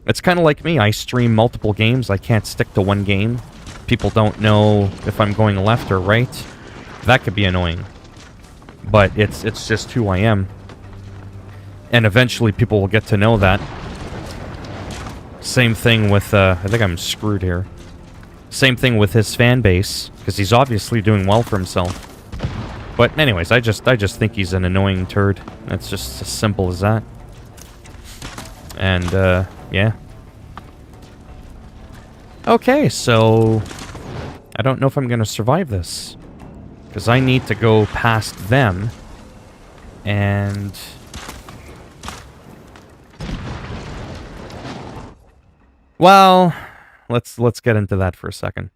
It's kind of like me. I stream multiple games. I can't stick to one game. People don't know if I'm going left or right. That could be annoying. But it's just who I am. And eventually people will get to know that. Same thing with, I think I'm screwed here. Same thing with his fan base, because he's obviously doing well for himself. But anyways, I just think he's an annoying turd. That's just as simple as that. And, yeah. Okay, so I don't know if I'm going to survive this. Because I need to go past them. And Well, let's get into that for a second.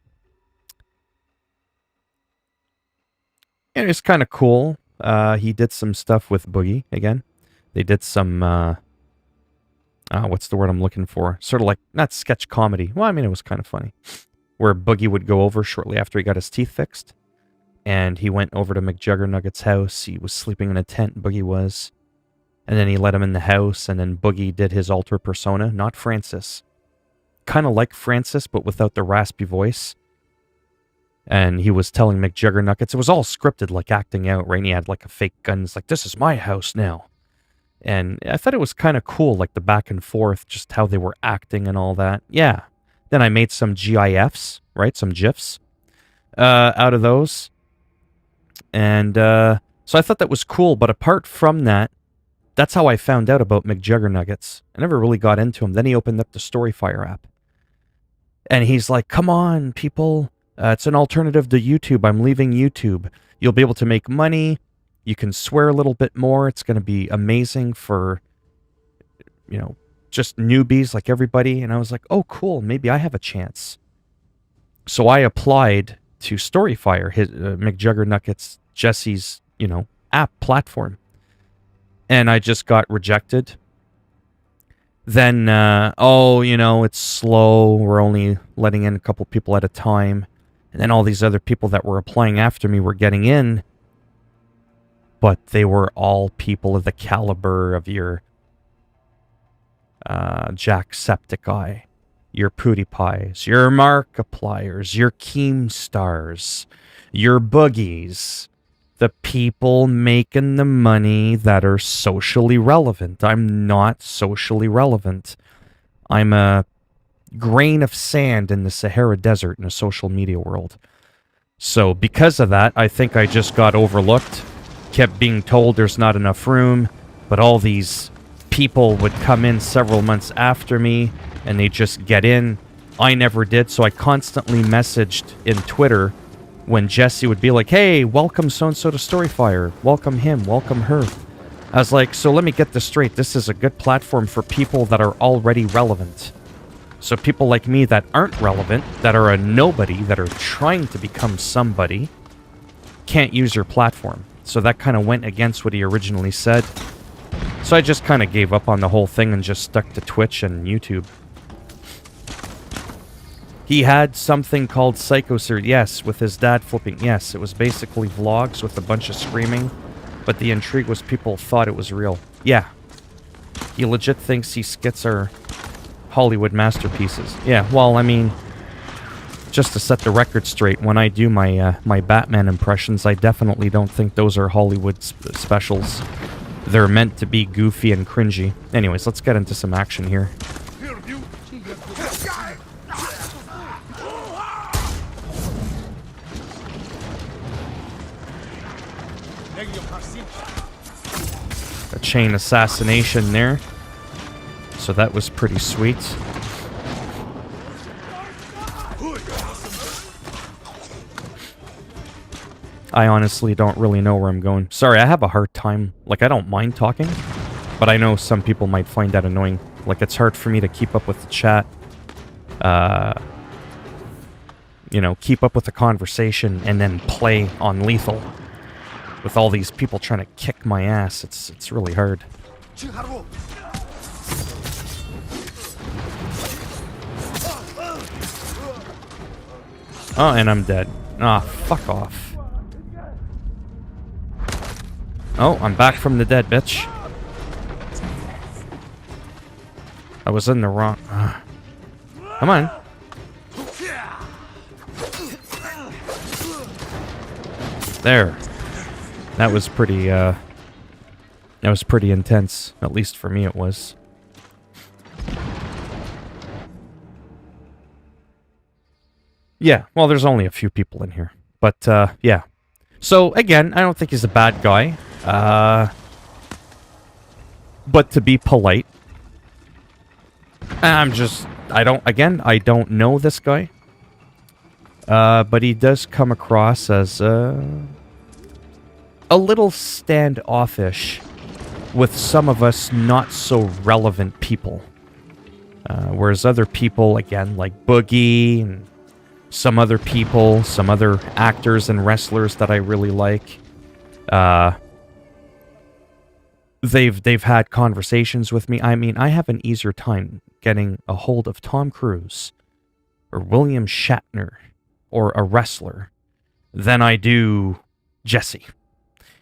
And it's kind of cool. He did some stuff with Boogie again. They did some what's the word I'm looking for? Sort of like, not sketch comedy. Well, I mean, it was kind of funny. Where Boogie would go over shortly after he got his teeth fixed. And he went over to McJuggernugget's house. He was sleeping in a tent, Boogie was. And then he let him in the house, and then Boogie did his alter persona, not Francis. Kind of like Francis, but without the raspy voice. And he was telling McJuggernuggets, it was all scripted, like acting out, right? And he had like a fake gun. It's like, this is my house now. And I thought it was kind of cool, like the back and forth, just how they were acting and all that. Yeah. Then I made some GIFs, right? Some GIFs out of those. And so I thought that was cool. But apart from that, that's how I found out about McJuggernuggets. I never really got into him. Then he opened up the Storyfire app. And he's like, come on, people. It's an alternative to YouTube. I'm leaving YouTube. You'll be able to make money. You can swear a little bit more. It's going to be amazing for, you know, just newbies like everybody. And I was like, oh, cool. Maybe I have a chance. So I applied to Storyfire, his McJuggernuggets, Jesse's, you know, app platform. And I just got rejected. Then, you know, it's slow. We're only letting in a couple people at a time. And then all these other people that were applying after me were getting in. But they were all people of the caliber of your Jacksepticeye, your PewDiePies, your Markipliers, your Keemstars, your Boogies. The people making the money that are socially relevant. I'm not socially relevant. I'm a grain of sand in the Sahara Desert in a social media world. So because of that, I think I just got overlooked. Kept being told there's not enough room, but all these people would come in several months after me, and they just get in. I never did, so I constantly messaged in Twitter when Jesse would be like, hey, welcome so-and-so to Storyfire. Welcome him, welcome her. I was like, so let me get this straight. This is a good platform for people that are already relevant. So people like me that aren't relevant, that are a nobody, that are trying to become somebody, can't use your platform. So that kind of went against what he originally said. So I just kind of gave up on the whole thing and just stuck to Twitch and YouTube. He had something called Psychosir, yes, with his dad flipping. Yes, it was basically vlogs with a bunch of screaming, but the intrigue was people thought it was real. Yeah. He legit thinks these skits are Hollywood masterpieces. Yeah, well, I mean, just to set the record straight, when I do my my Batman impressions, I definitely don't think those are Hollywood specials. They're meant to be goofy and cringy. Anyways, let's get into some action here. A chain assassination there. So that was pretty sweet. I honestly don't really know where I'm going. Sorry, I have a hard time. Like, I don't mind talking, but I know some people might find that annoying. Like, it's hard for me to keep up with the chat. You know, keep up with the conversation and then play on lethal. With all these people trying to kick my ass, it's really hard. Oh, and I'm dead. Ah, fuck off. Oh, I'm back from the dead, bitch. I was in the wrong... Come on. There. That was pretty, intense. At least for me it was. Yeah, well, there's only a few people in here. But, yeah. So, again, I don't think he's a bad guy. But to be polite, I don't know this guy. But he does come across as, a little standoffish with some of us not so relevant people. Whereas other people, again, like Boogie and some other people, some other actors and wrestlers that I really like, they've had conversations with me. I mean, I have an easier time getting a hold of Tom Cruise or William Shatner or a wrestler than I do Jesse.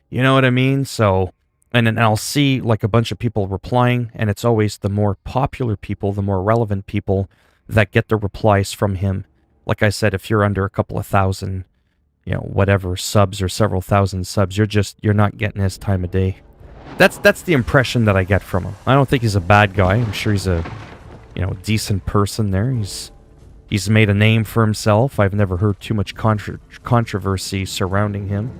You know what I mean? So, and then I'll see like a bunch of people replying, and it's always the more popular people, the more relevant people that get the replies from him. Like I said, if you're under a couple of thousand, you know, whatever subs or several thousand subs, you're not getting his time of day. That's the impression that I get from him. I don't think he's a bad guy. I'm sure he's a, you know, decent person there. He's made a name for himself. I've never heard too much controversy surrounding him.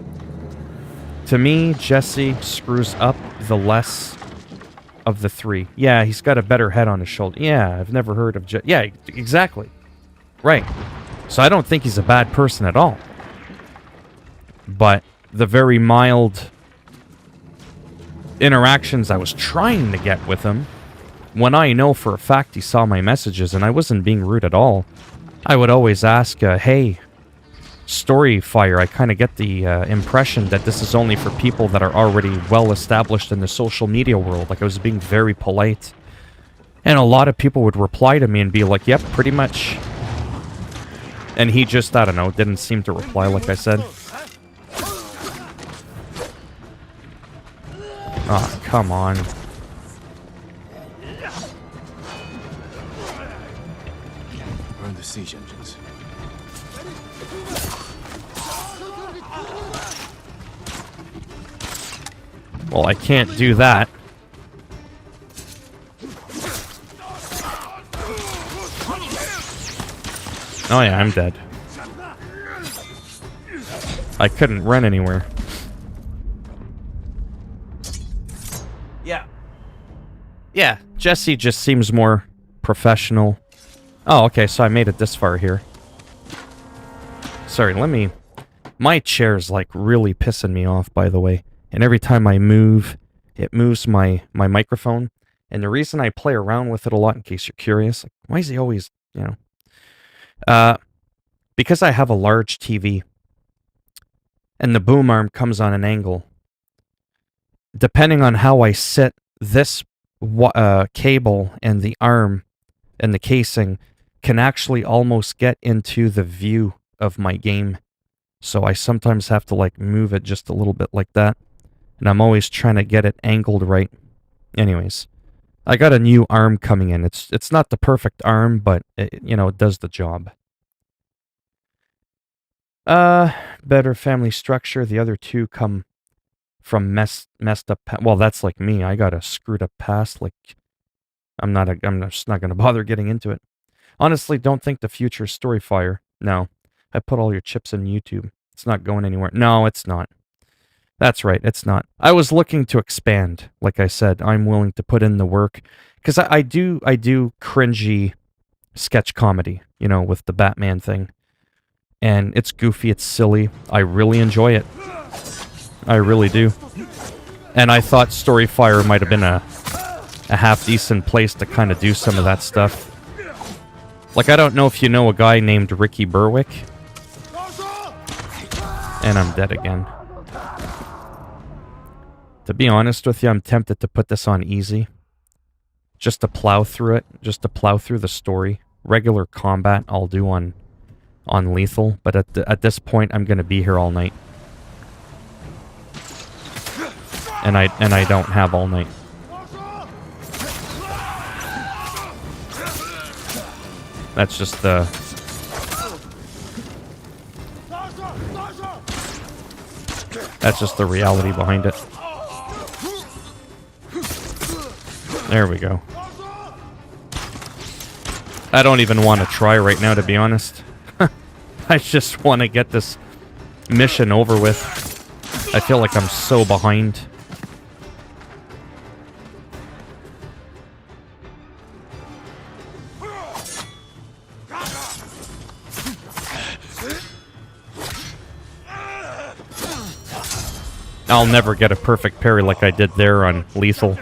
To me, Jesse screws up the less of the three. Yeah, he's got a better head on his shoulder. Yeah, I've never heard of Jesse. Yeah, exactly. Right. So I don't think he's a bad person at all. But the very mild interactions I was trying to get with him, when I know for a fact he saw my messages and I wasn't being rude at all, I would always ask, hey, Storyfire, I kind of get the impression that this is only for people that are already well established in the social media world. Like, I was being very polite. And a lot of people would reply to me and be like, yep, pretty much. And he just, I don't know, didn't seem to reply like I said. Oh, come on. Burn the siege engines. Well, I can't do that. Oh yeah, I'm dead. I couldn't run anywhere. Yeah, Jesse just seems more professional. Oh, okay, so I made it this far here. Sorry, my chair's like really pissing me off, by the way. And every time I move, it moves my microphone. And the reason I play around with it a lot, in case you're curious, like, why is he always, you know? Because I have a large TV. And the boom arm comes on an angle. Depending on how I sit, this cable and the arm and the casing can actually almost get into the view of my game. So I sometimes have to like move it just a little bit like that. And I'm always trying to get it angled right. Anyways, I got a new arm coming in. It's not the perfect arm, but it, you know, it does the job. Better family structure. The other two come from messed up. Well, that's like me. I got a screwed up past. Like, I'm just not gonna bother getting into it. Honestly, don't think the future is Storyfire. No, I put all your chips in YouTube. It's not going anywhere. No, it's not. That's right, it's not. I was looking to expand. Like I said, I'm willing to put in the work because I do cringy sketch comedy. You know, with the Batman thing, and it's goofy, it's silly. I really enjoy it. I really do. And I thought Storyfire might have been a half-decent place to kind of do some of that stuff. Like, I don't know if you know a guy named Ricky Berwick. And I'm dead again. To be honest with you, I'm tempted to put this on easy. Just to plow through it. Just to plow through the story. Regular combat I'll do on lethal. But at this point, I'm going to be here all night. And I don't have all night. That's just the... That's just the reality behind it. There we go. I don't even want to try right now, to be honest. I just want to get this mission over with. I feel like I'm so behind. I'll never get a perfect parry like I did there on lethal.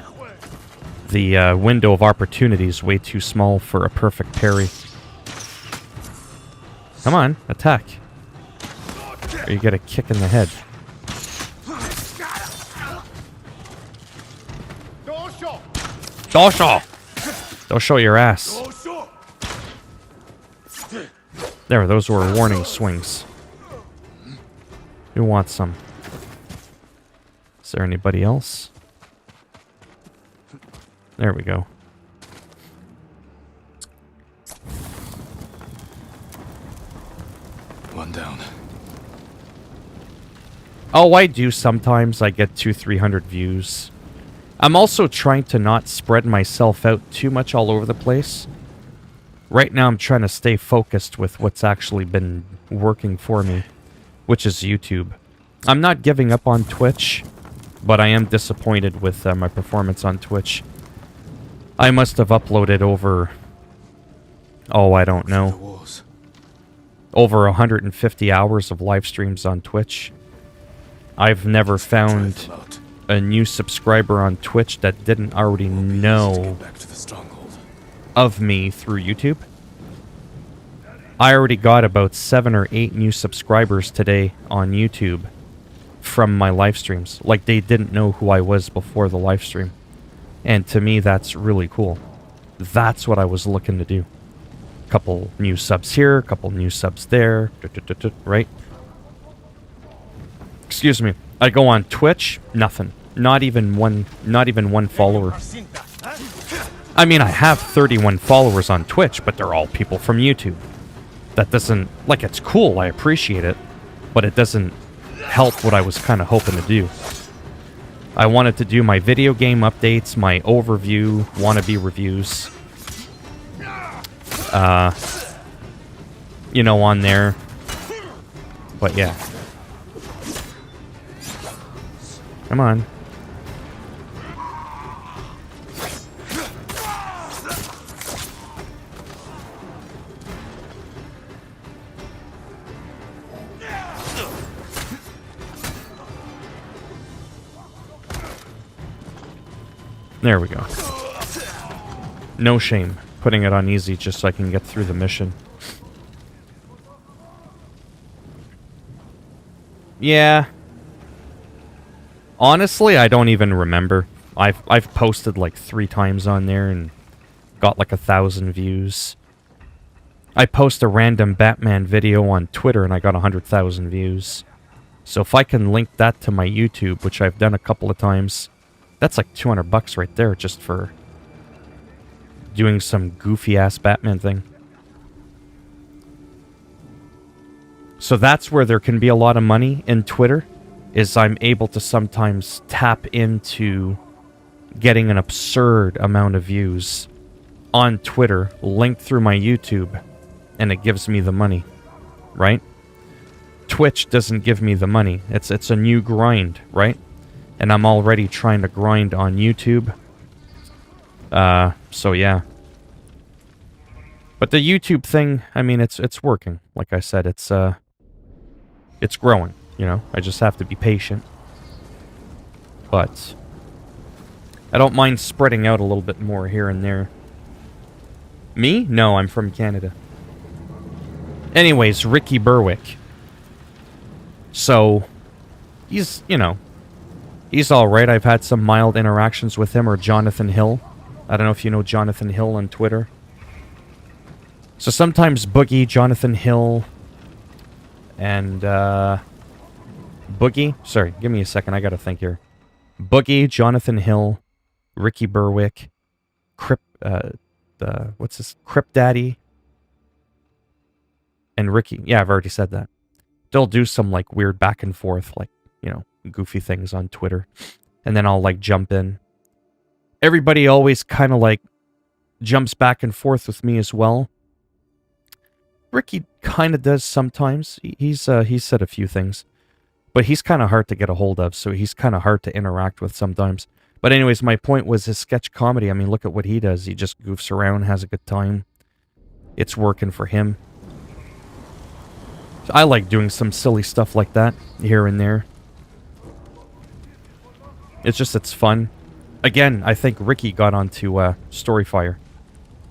The window of opportunity is way too small for a perfect parry. Come on, attack. Or you get a kick in the head. Don't show your ass. There, those were warning swings. Who wants some? Is there anybody else? There we go. One down. Oh, I do sometimes. I get 200-300 views. I'm also trying to not spread myself out too much all over the place. Right now I'm trying to stay focused with what's actually been working for me, which is YouTube. I'm not giving up on Twitch, but I am disappointed with my performance on Twitch. I must have uploaded over... Oh, I don't know. Over 150 hours of live streams on Twitch. I've never found a new subscriber on Twitch that didn't already know of me through YouTube. I already got about 7 or 8 new subscribers today on YouTube from my live streams. Like, they didn't know who I was before the live stream. And to me, that's really cool. That's what I was looking to do. Couple new subs here, couple new subs there, right? Excuse me. I go on Twitch, nothing. Not even one follower. I mean, I have 31 followers on Twitch, but they're all people from YouTube. That doesn't... Like, it's cool, I appreciate it, but it doesn't help what I was kind of hoping to do. I wanted to do my video game updates, my overview, wannabe reviews. You know, on there. But yeah. Come on. There we go. No shame putting it on easy just so I can get through the mission. Yeah. Honestly, I don't even remember. I've posted like 3 times on there and got like 1,000 views. I post a random Batman video on Twitter and I got 100,000 views. So if I can link that to my YouTube, which I've done a couple of times, that's like $200 right there just for doing some goofy-ass Batman thing. So that's where there can be a lot of money in Twitter, is I'm able to sometimes tap into getting an absurd amount of views on Twitter, linked through my YouTube, and it gives me the money, right? Twitch doesn't give me the money. It's a new grind, right? And I'm already trying to grind on YouTube. So yeah. But the YouTube thing, I mean, it's working. Like I said, it's growing, you know? I just have to be patient. But I don't mind spreading out a little bit more here and there. Me? No, I'm from Canada. Anyways, Ricky Berwick. So, he's, you know, he's alright. I've had some mild interactions with him, or Jonathan Hill. I don't know if you know Jonathan Hill on Twitter. So sometimes Boogie, Jonathan Hill, and, Boogie? Sorry, give me a second, I gotta think here. Boogie, Jonathan Hill, Ricky Berwick, what's this? Crip Daddy, and Ricky. Yeah, I've already said that. They'll do some, like, weird back and forth, like, you know, goofy things on Twitter. And then I'll, like, jump in. Everybody always kind of, like, jumps back and forth with me as well. Ricky kind of does sometimes. He's said a few things. But he's kind of hard to get a hold of, so he's kind of hard to interact with sometimes. But anyways, my point was his sketch comedy. I mean, look at what he does. He just goofs around, has a good time. It's working for him. So I like doing some silly stuff like that here and there. It's fun. Again, I think Ricky got onto Storyfire,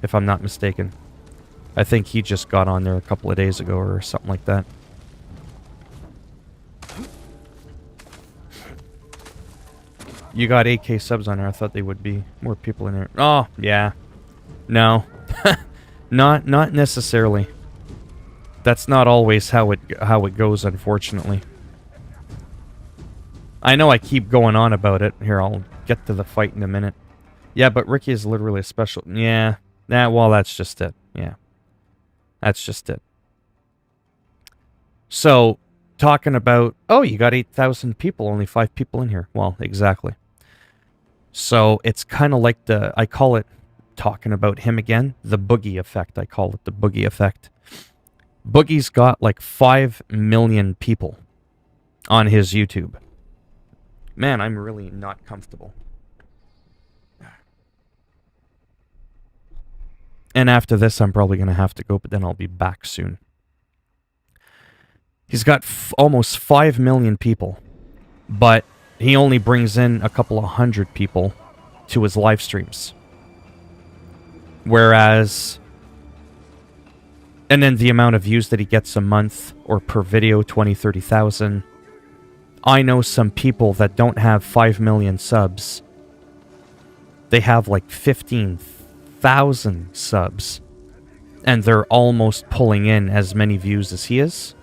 if I'm not mistaken. I think he just got on there a couple of days ago or something like that. You got 8K subs on there. I thought they would be more people in there. Oh, yeah. No. not necessarily. That's not always how it goes, unfortunately. I know I keep going on about it. Here, I'll get to the fight in a minute. Yeah, but Ricky is literally a special... Yeah. Well, that's just it. Yeah. That's just it. So, talking about... Oh, you got 8,000 people. Only 5 people in here. Well, exactly. So, it's kind of like the... I call it, talking about him again, the Boogie effect. I call it the Boogie effect. Boogie's got like 5 million people on his YouTube. Man, I'm really not comfortable. And after this, I'm probably going to have to go, but then I'll be back soon. He's got almost 5 million people, but he only brings in a couple of hundred people to his live streams. Whereas... And then the amount of views that he gets a month, or per video, 20, 30,000. I know some people that don't have 5 million subs. They have like 15,000 subs. And they're almost pulling in as many views as he is.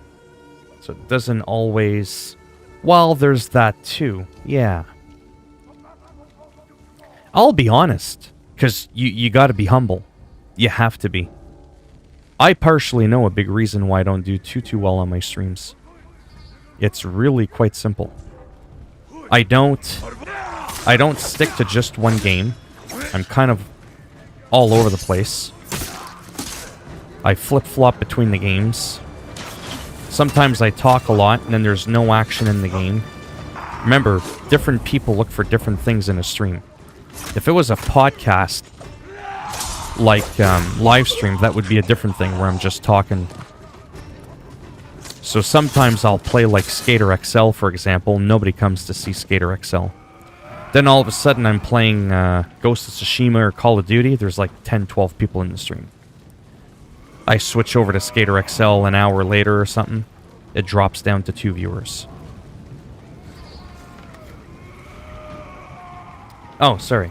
So it doesn't always... Well, there's that too. Yeah. I'll be honest. Because you gotta be humble. You have to be. I partially know a big reason why I don't do too well on my streams. It's really quite simple. I don't stick to just one game. I'm kind of all over the place. I flip-flop between the games. Sometimes I talk a lot, and then there's no action in the game. Remember, different people look for different things in a stream. If it was a podcast, like Livestream, that would be a different thing where I'm just talking. So sometimes I'll play like Skater XL, for example. Nobody comes to see Skater XL. Then all of a sudden I'm playing Ghost of Tsushima or Call of Duty. There's like 10, 12 people in the stream. I switch over to Skater XL an hour later or something. It drops down to 2 viewers. Oh, sorry.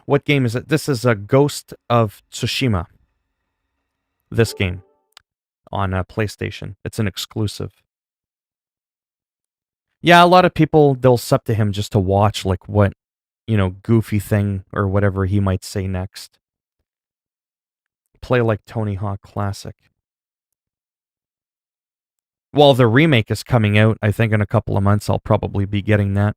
What game is it? This is a Ghost of Tsushima. This game. On PlayStation. It's an exclusive. Yeah, a lot of people, they'll sub to him just to watch, like, what, you know, goofy thing or whatever he might say next. Play like Tony Hawk Classic. Well, the remake is coming out. I think in a couple of months I'll probably be getting that.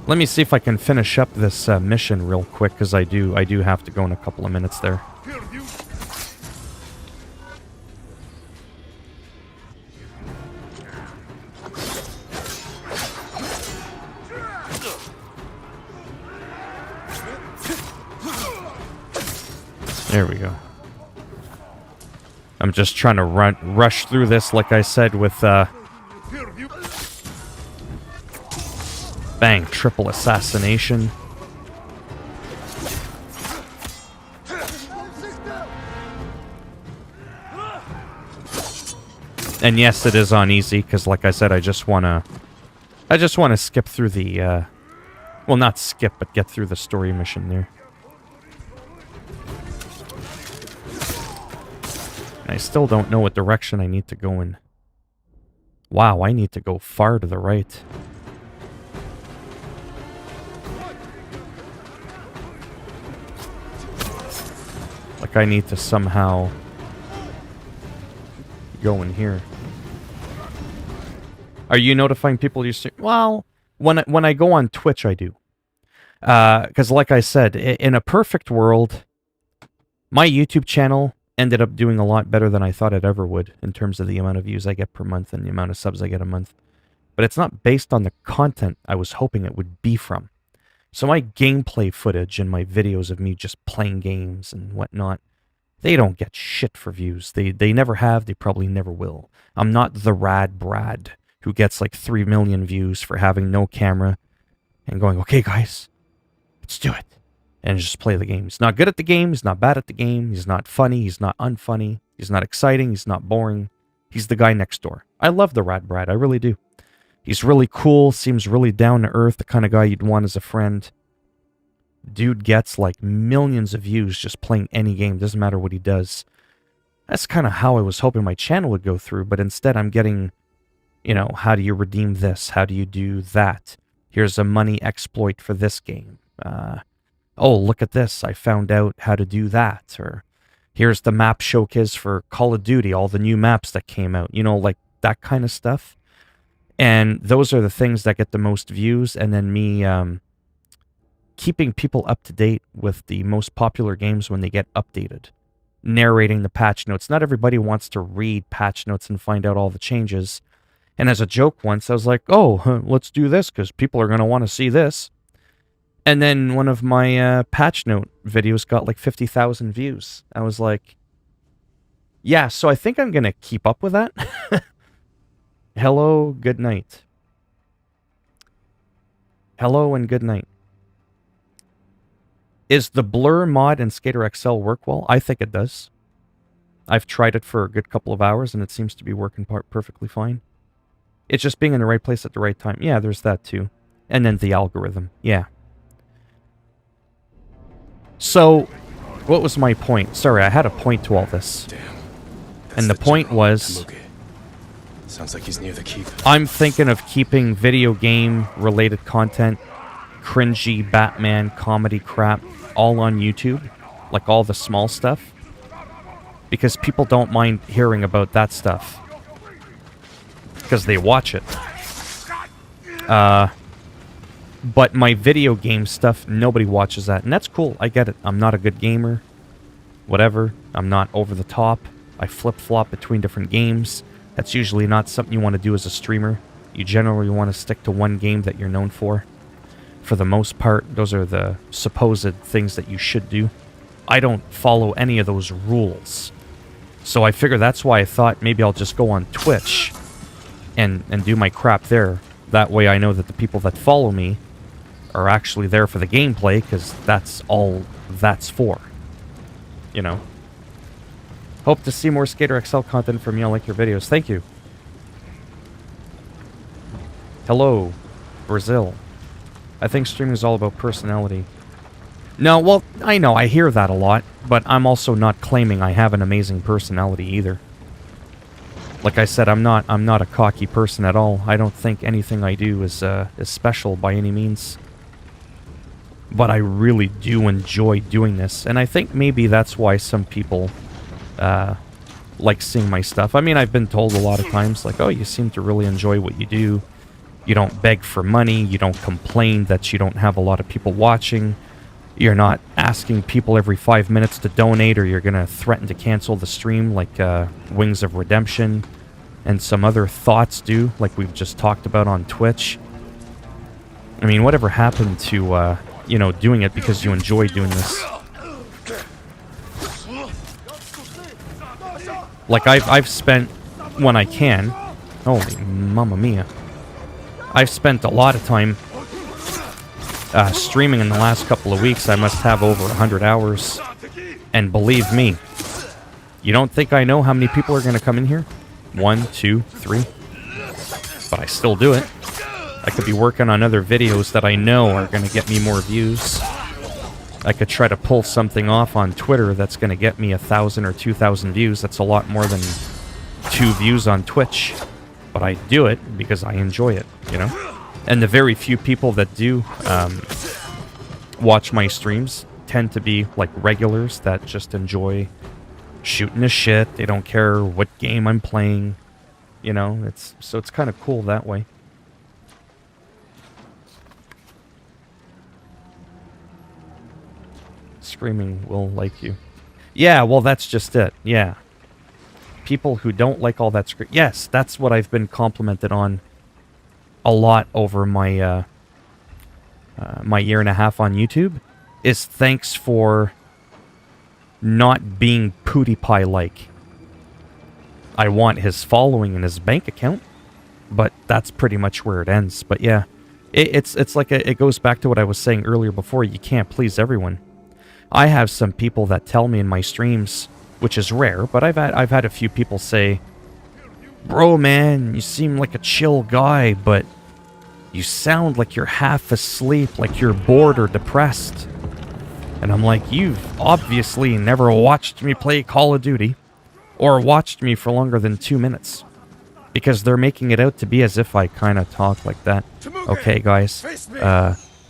Let me see if I can finish up this mission real quick, because I do have to go in a couple of minutes there. There we go. I'm just trying to rush through this, like I said, with bang, triple assassination. And yes, it is on easy, because like I said, I just wanna skip through the well, not skip, but get through the story mission there. I still don't know what direction I need to go in. Wow, I need to go far to the right. Like I need to somehow go in here. Are you notifying people you see? Well, when I go on Twitch, I do. Because like I said, in a perfect world, my YouTube channel ended up doing a lot better than I thought it ever would in terms of the amount of views I get per month and the amount of subs I get a month. But it's not based on the content I was hoping it would be from. So my gameplay footage and my videos of me just playing games and whatnot They don't get shit for views. They never have, they probably never will. I'm not the Rad Brad who gets like 3 million views for having no camera and going, okay guys, let's do it. And just play the game. He's not good at the game, he's not bad at the game, he's not funny, he's not unfunny, he's not exciting, he's not boring. He's the guy next door. I love the Rad Brad, I really do. He's really cool, seems really down to earth, the kind of guy you'd want as a friend. Dude gets like millions of views just playing any game, doesn't matter what he does. That's kind of how I was hoping my channel would go through, but instead I'm getting, you know, how do you redeem this? How do you do that? Here's a money exploit for this game. Oh, look at this, I found out how to do that. Or here's the map showcase for Call of Duty, all the new maps that came out. You know, like that kind of stuff. And those are the things that get the most views, and then me keeping people up to date with the most popular games when they get updated. Narrating the patch notes. Not everybody wants to read patch notes and find out all the changes. And as a joke once, I was like, oh, let's do this because people are going to want to see this. And then one of my patch note videos got like 50,000 views. I was like, yeah, so I think I'm going to keep up with that. Hello, good night. Hello and good night. Is the blur mod in Skater XL work well? I think it does. I've tried it for a good couple of hours and it seems to be working perfectly fine. It's just being in the right place at the right time. Yeah, there's that too. And then the algorithm. Yeah. So, what was my point? Sorry, I had a point to all this. Damn. And the point was, Sounds like he's near the keep. I'm thinking of keeping video game related content, cringy Batman comedy crap, all on YouTube, like all the small stuff, because people don't mind hearing about that stuff because they watch it. But my video game stuff, nobody watches that, and that's cool. I get it. I'm not a good gamer. Whatever. I'm not over the top. I flip-flop between different games. That's usually not something you want to do as a streamer. You generally want to stick to one game that you're known for. For the most part, those are the supposed things that you should do. I don't follow any of those rules. So I figure that's why I thought maybe I'll just go on Twitch and do my crap there. That way I know that the people that follow me are actually there for the gameplay, because that's all that's for. You know? Hope to see more Skater XL content from you. I like your videos. Thank you. Hello, Brazil. I think streaming is all about personality. No, well, I know, I hear that a lot, but I'm also not claiming I have an amazing personality either. Like I said, I'm not a cocky person at all. I don't think anything I do is special by any means. But I really do enjoy doing this, and I think maybe that's why some people like seeing my stuff. I mean, I've been told a lot of times, like, oh, you seem to really enjoy what you do. You don't beg for money. You don't complain that you don't have a lot of people watching. You're not asking people every 5 minutes to donate, or you're going to threaten to cancel the stream like Wings of Redemption and some other thoughts do, like we've just talked about on Twitch. I mean, whatever happened to, you know, doing it because you enjoy doing this? Like, I've spent, when I can... Holy mamma mia. I've spent a lot of time streaming in the last couple of weeks. I must have over 100 hours. And believe me, you don't think I know how many people are going to come in here? 1, 2, 3. But I still do it. I could be working on other videos that I know are going to get me more views. I could try to pull something off on Twitter that's going to get me 1,000 or 2,000 views. That's a lot more than 2 views on Twitch. But I do it because I enjoy it, you know? And the very few people that do watch my streams tend to be like regulars that just enjoy shooting the shit. They don't care what game I'm playing, you know? So it's kind of cool that way. Screaming will like you. Yeah, well, that's just it. Yeah. People who don't like all that scream. Yes, that's what I've been complimented on a lot over my my year and a half on YouTube. Is thanks for not being PewDiePie-like. I want his following and his bank account, but that's pretty much where it ends. But yeah, it's like it goes back to what I was saying earlier before. You can't please everyone. I have some people that tell me in my streams, which is rare, but I've had a few people say, "Bro, man, you seem like a chill guy, but you sound like you're half asleep, like you're bored or depressed." And I'm like, you've obviously never watched me play Call of Duty, or watched me for longer than 2 minutes. Because they're making it out to be as if I kind of talk like that. Okay, guys,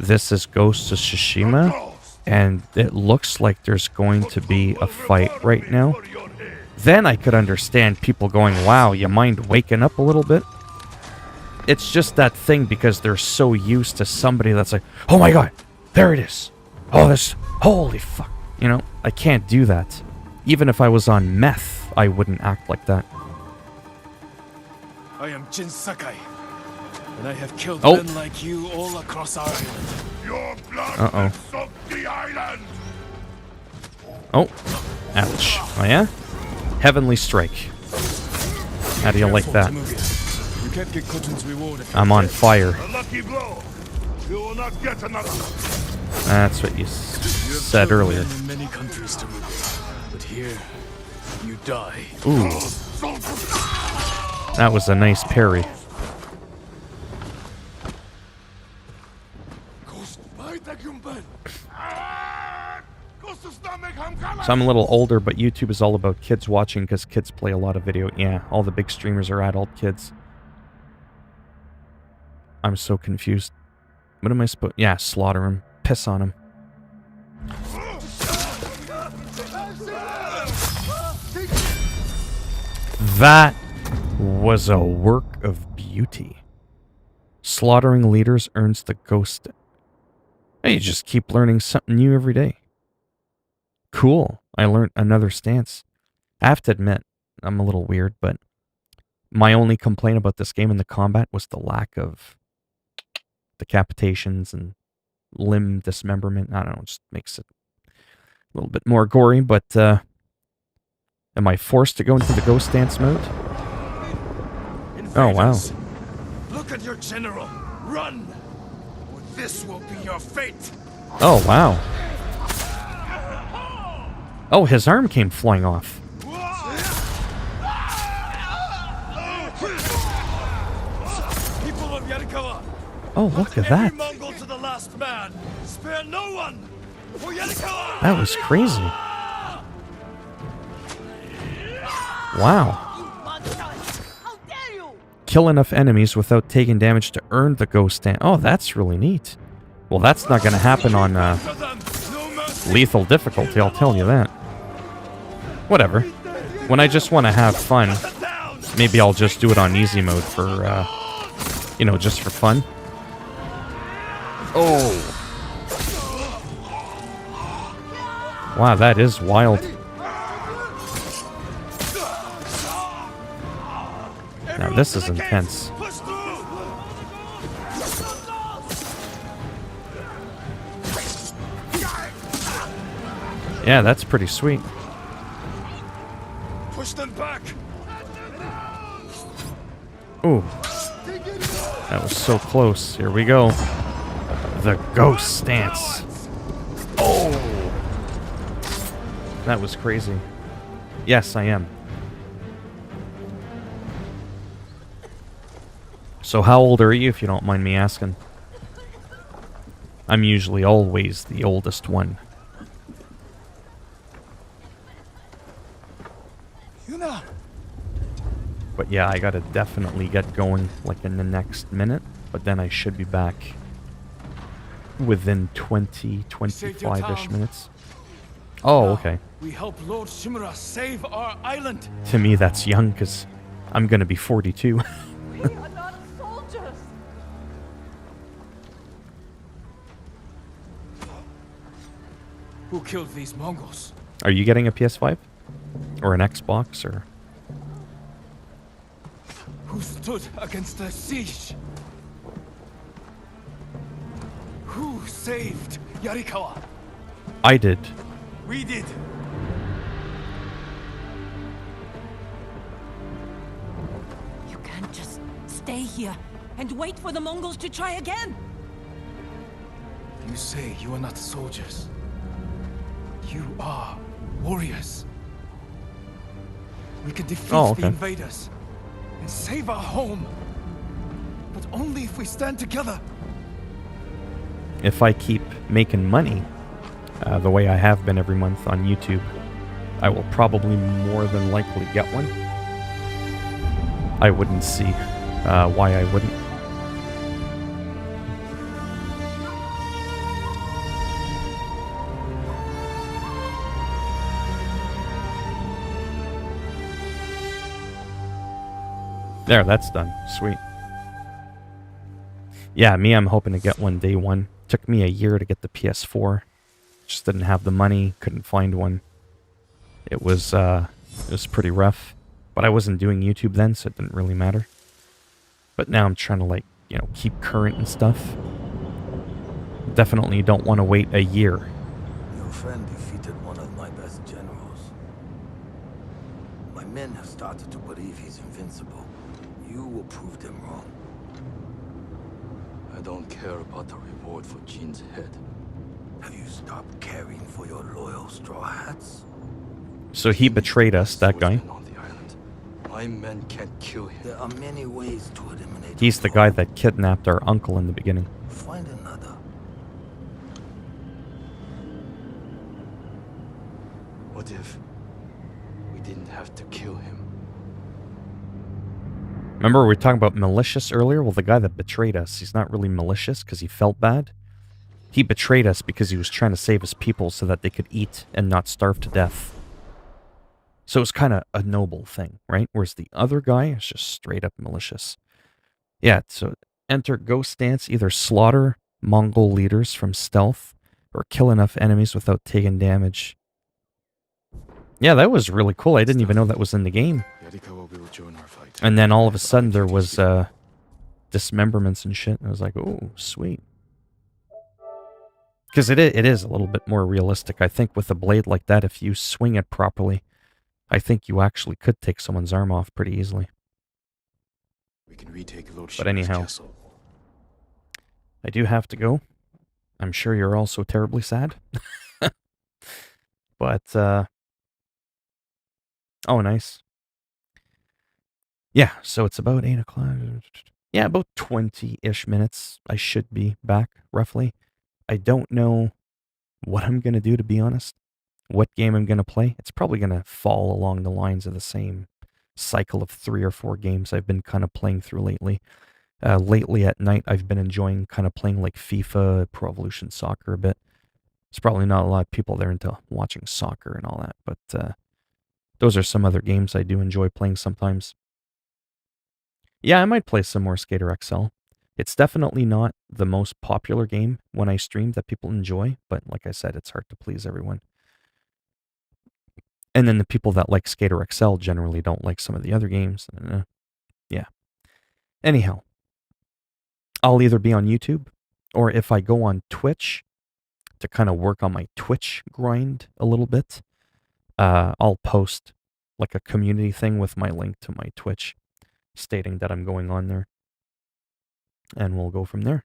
this is Ghost of Tsushima, and it looks like there's going to be a fight right now. Then I could understand people going, wow, you mind waking up a little bit? It's just that thing because they're so used to somebody that's like, oh my god, there it is. Oh, this, holy fuck. You know, I can't do that. Even if I was on meth, I wouldn't act like that. I am Jin Sakai, and I have killed Oh. men like you all across our island. Your blood Uh-oh. will soak the island. Oh, ouch. Oh yeah? Heavenly Strike. How do you like that? You can't get Kotun's reward if I'm on fire. A lucky blow. You will not get another. That's what you said earlier. in many countries to move, but here you die. Ooh, that was a nice parry. So I'm a little older, but YouTube is all about kids watching because kids play a lot of video. Yeah, all the big streamers are adult kids. I'm so confused. What am I supposed... Yeah, slaughter him. Piss on him. That was a work of beauty. Slaughtering leaders earns the ghost. Hey, you just keep learning something new every day. Cool. I learned another stance. I have to admit, I'm a little weird, but my only complaint about this game in the combat was the lack of decapitations and limb dismemberment. I don't know, it just makes it a little bit more gory, but am I forced to go into the ghost dance mode? Oh, wow. Look at your general. Run! Or this will be your fate. Oh, wow. Oh, his arm came flying off. People of Yarikawa, Oh, look at every that. Mongol to the last man. Spare no one. For Yarikawa! That was crazy. Wow. Kill enough enemies without taking damage to earn the ghost dance. Oh, that's really neat. Well, that's not going to happen on lethal difficulty, I'll tell you that. Whatever. When I just want to have fun, maybe I'll just do it on easy mode for, you know, just for fun. Oh. Wow, that is wild. Now this is intense. Yeah, that's pretty sweet. Push them back. Ooh. That was so close. Here we go. The ghost stance. Oh. That was crazy. Yes, I am. So how old are you, if you don't mind me asking? I'm usually always the oldest one. But yeah, I gotta definitely get going like in the next minute. But then I should be back within 20, 25-ish minutes. Oh, okay. We help Lord Shimura save our island. To me, that's young, because I'm gonna be 42. We are not soldiers. Who killed these Mongols? Are you getting a PS5? Or an Xbox, or... Who stood against the siege? Who saved Yarikawa? I did. We did. stay here and wait for the Mongols to try again. You say you are not soldiers. You are warriors. We can defeat Oh, okay. the invaders and save our home. But only if we stand together. If I keep making money the way I have been every month on YouTube, I will probably more than likely get one. I wouldn't see why I wouldn't. There, that's done. Sweet. Yeah, me, I'm hoping to get one day one. Took me a year to get the PS4. Just didn't have the money, couldn't find one. It was pretty rough. But I wasn't doing YouTube then, so it didn't really matter. But now I'm trying to, like, you know, keep current and stuff. Definitely don't want to wait a year. Your friend defeated one of my best generals. My men have started to believe he's invincible. You will prove them wrong. I don't care about the reward for Jin's head. Have you stopped caring for your loyal Straw Hats? So he betrayed us, that guy. On the island. My men can't kill him. There are many ways to eliminate He's the a guy foe. that kidnapped our uncle in the beginning. Find another. What if we didn't have to kill him? Remember we were talking about malicious earlier? Well, the guy that betrayed us, he's not really malicious because he felt bad. He betrayed us because he was trying to save his people so that they could eat and not starve to death. So it was kind of a noble thing, right? Whereas the other guy is just straight up malicious. Yeah, so enter Ghost Stance, either slaughter Mongol leaders from stealth or kill enough enemies without taking damage. Yeah, that was really cool. I didn't even know that was in the game. Yarikawa will join our fight. And then all of a sudden there was dismemberments and shit. And I was like, oh, sweet. Because it is a little bit more realistic. I think with a blade like that, if you swing it properly, I think you actually could take someone's arm off pretty easily. We can retake Lord But anyhow, castle. I do have to go. I'm sure you're all so terribly sad. But, oh, nice. Yeah, so it's about 8 o'clock. Yeah, about 20-ish minutes. I should be back, roughly. I don't know what I'm going to do, to be honest. What game I'm going to play. It's probably going to fall along the lines of the same cycle of 3 or 4 games I've been kind of playing through lately. Lately at night, I've been enjoying kind of playing like FIFA, Pro Evolution Soccer a bit. There's probably not a lot of people there into watching soccer and all that, but those are some other games I do enjoy playing sometimes. Yeah, I might play some more Skater XL. It's definitely not the most popular game when I stream that people enjoy, but like I said, it's hard to please everyone. And then the people that like Skater XL generally don't like some of the other games. Yeah. Anyhow, I'll either be on YouTube, or if I go on Twitch to kind of work on my Twitch grind a little bit, I'll post like a community thing with my link to my Twitch stating that I'm going on there. And we'll go from there.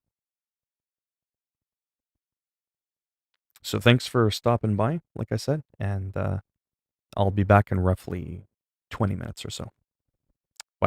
So thanks for stopping by, like I said, and I'll be back in roughly 20 minutes or so.